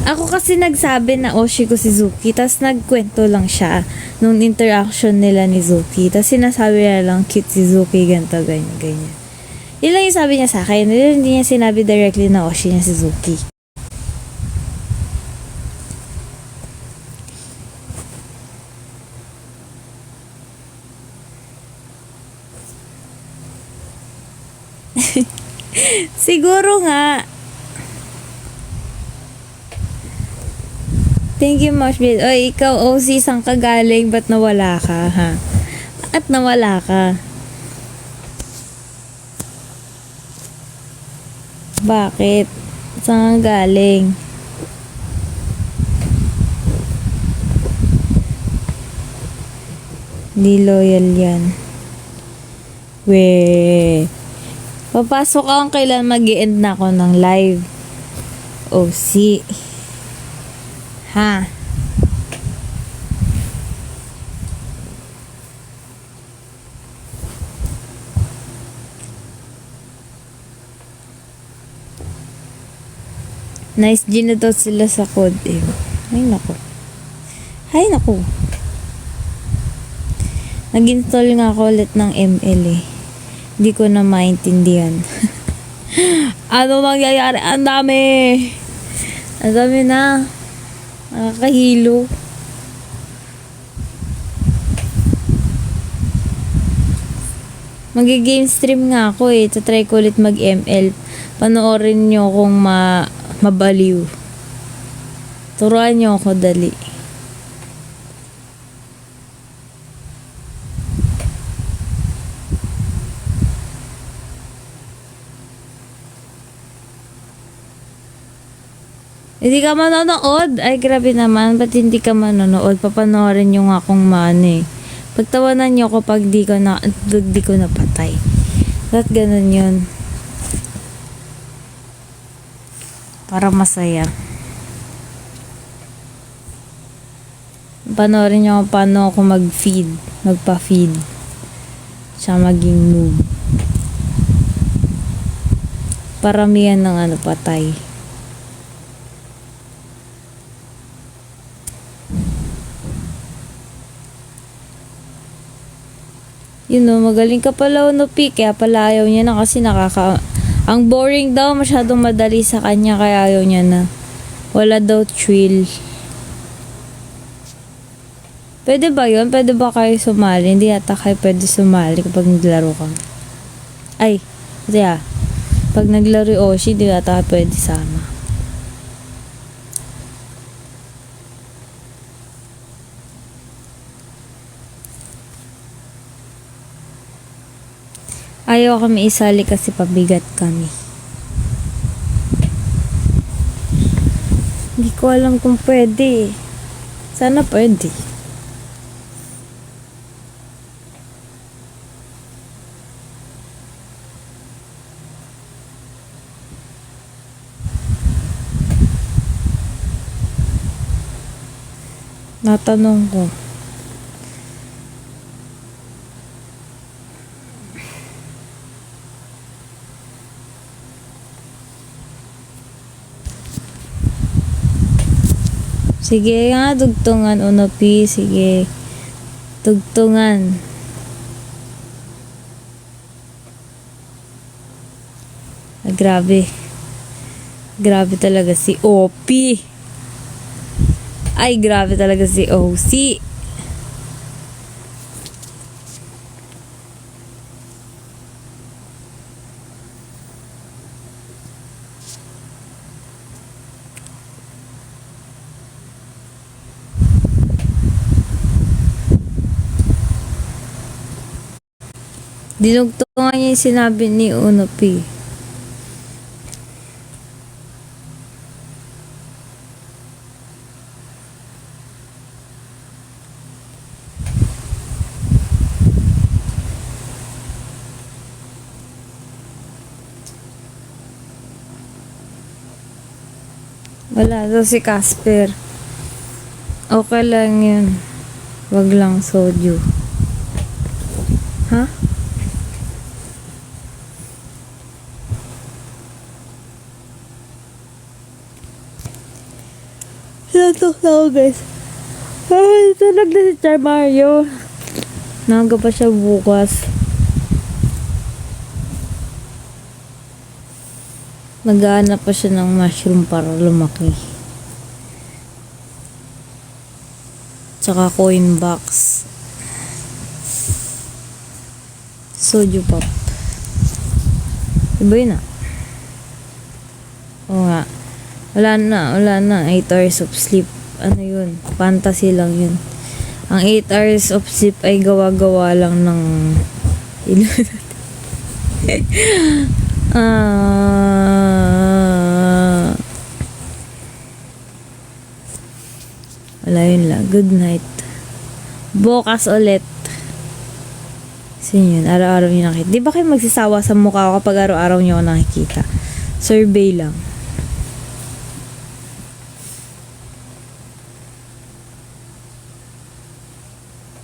ako kasi nagsabi na Oshi ko si Zuki, tas nagkwento lang siya nung interaction nila ni Zuki. Tas sinasabi niya lang, cute si Zuki, ganito, ganyan. Yun lang yung sabi niya sa akin. Hindi niya sinabi directly na Oshi niya si Zuki. Siguro nga. Thank you much, babe. Oy, ikaw, OC, saan ka galing? Ba't nawala ka, ha? Ba't nawala ka? Bakit? Saan ka galing? Hindi loyal yan. Papasok ako kailan mag-i-end na ako ng live. OC. Ha? Nice Gina daw sila sa code eh. Ay nako. Nag-install nga ako ulit ng ML eh. Hindi ko na maintindihan. Ano mangyayari? Ang dami na. Nakakahilo. Mag-game stream nga ako eh. Tatry ko ulit mag-ML. Panoorin nyo kung mabaliw. Turuan nyo ako dali. Hindi ka manonood? Ay, grabe naman. Ba't hindi ka manonood? Papanoorin nyo nga kung maano eh. Pagtawanan nyo ko pag di ko napatay. Ba't ganun yun? Para masaya. Panoorin nyo kung paano ako magpa-feed. Siya maging noob. Paramihan ng patay. Magaling ka pala Unopi, kaya pala ayaw niya na kasi ang boring daw, masyadong madali sa kanya, kaya ayaw niya na. Wala daw thrill. Pwede ba yun? Pwede ba kayo sumali? Hindi yata kayo pwede sumali kapag naglaro ka. Ay, pag naglaro Oshi, hindi yata kayo pwede sama. Ayaw kami isali kasi pabigat kami. Hindi ko alam kung pwede. Sana pwede. Natanong ko. Sige nga, dugtungan Unopi. Sige. Dugtungan. Grabe. Grabe talaga si OP. Ay, grabe talaga si OC. Dinugtungan niya yung sinabi ni Unopi. Wala daw si Casper. Okay lang yun. Wag lang soju. Ha? Natok na ako guys. Ay, tulog na si Char Mario. Naga pa siya bukas. Maghahanap pa siya ng mushroom para lumaki. Tsaka coin box. Soju pop. Iba yun ah. Oo nga. Wala na. 8 hours of sleep. Ano yun? Fantasy lang yun. Ang 8 hours of sleep ay gawa-gawa lang ng wala yun lang. Good night. Bukas ulit. So yun, araw-araw nyo nakikita. Di ba kayo magsisawa sa mukha ko kapag araw-araw nyo ako nakikita? Survey lang.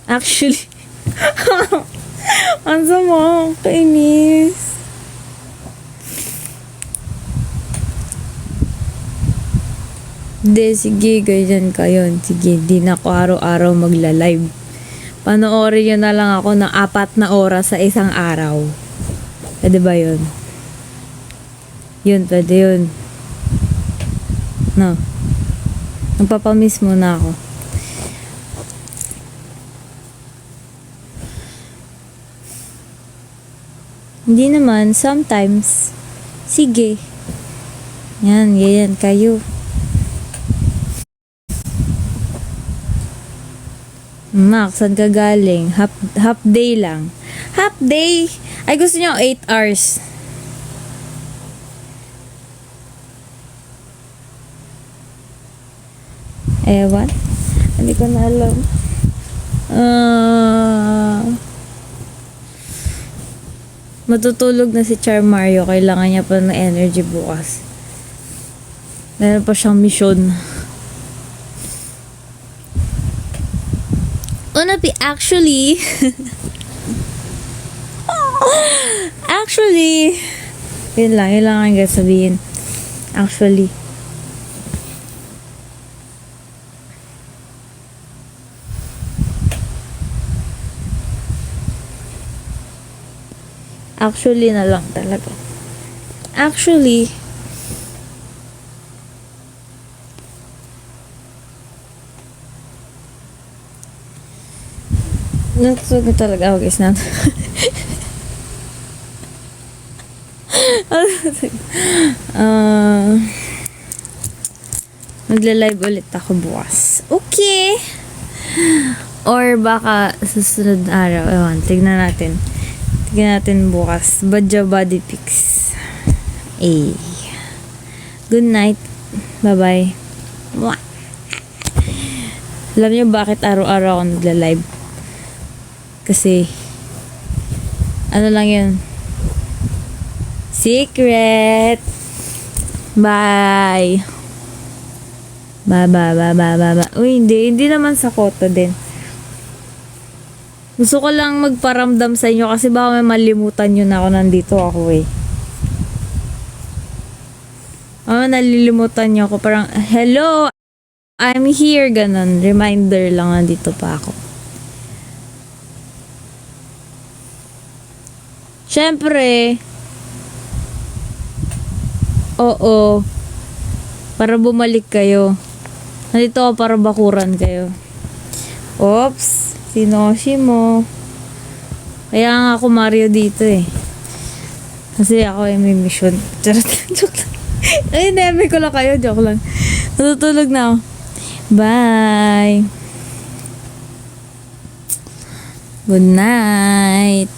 Actually, ang sama, kainis. Hindi, sige, ganyan kayo. Sige, di na ako araw-araw magla-live. Panoorin nyo na lang ako ng 4 na oras sa isang araw. Pwede ba yun? Yun, pwede yun. No. Nagpapamiss muna ako. Hindi naman, sometimes. Sige. Yan, ganyan kayo. Max, saan ka galing? Half day lang. Half day? Ay, gusto nyo 8 hours. Ewan? Hindi ko na alam. Matutulog na si Char Mario. Kailangan niya pa ng energy bukas. Meron pa siyang mission. Unapi, actually, yun lang ang sabihin. Actually, na lang talaga. Actually, natutulog talaga ako guys na. Magla-live ulit ako bukas. Okay. Or baka susunod na araw. Ewan, tignan natin. Bukas. Badja body pics. Good night. Bye-bye. Mwah. Alam niyo bakit araw-araw ako nagla-live? Kasi, ano lang yun? Secret! Bye! Bye. Uy, hindi naman sa koto din. Gusto ko lang magparamdam sa inyo kasi baka may malimutan nyo na ako nandito ako eh. Nalilimutan nyo ako. Parang, hello! I'm here, ganun. Reminder lang, nandito pa ako. Siyempre, oo, para bumalik kayo. Nandito ako para bakuran kayo. Oops, sinoshi mo. Kaya nga ako Mario dito eh. Kasi ako ay may mission. Charot, joke lang. Ay, neme ko lang kayo, joke lang. Natutulog na ako. Bye. Good night.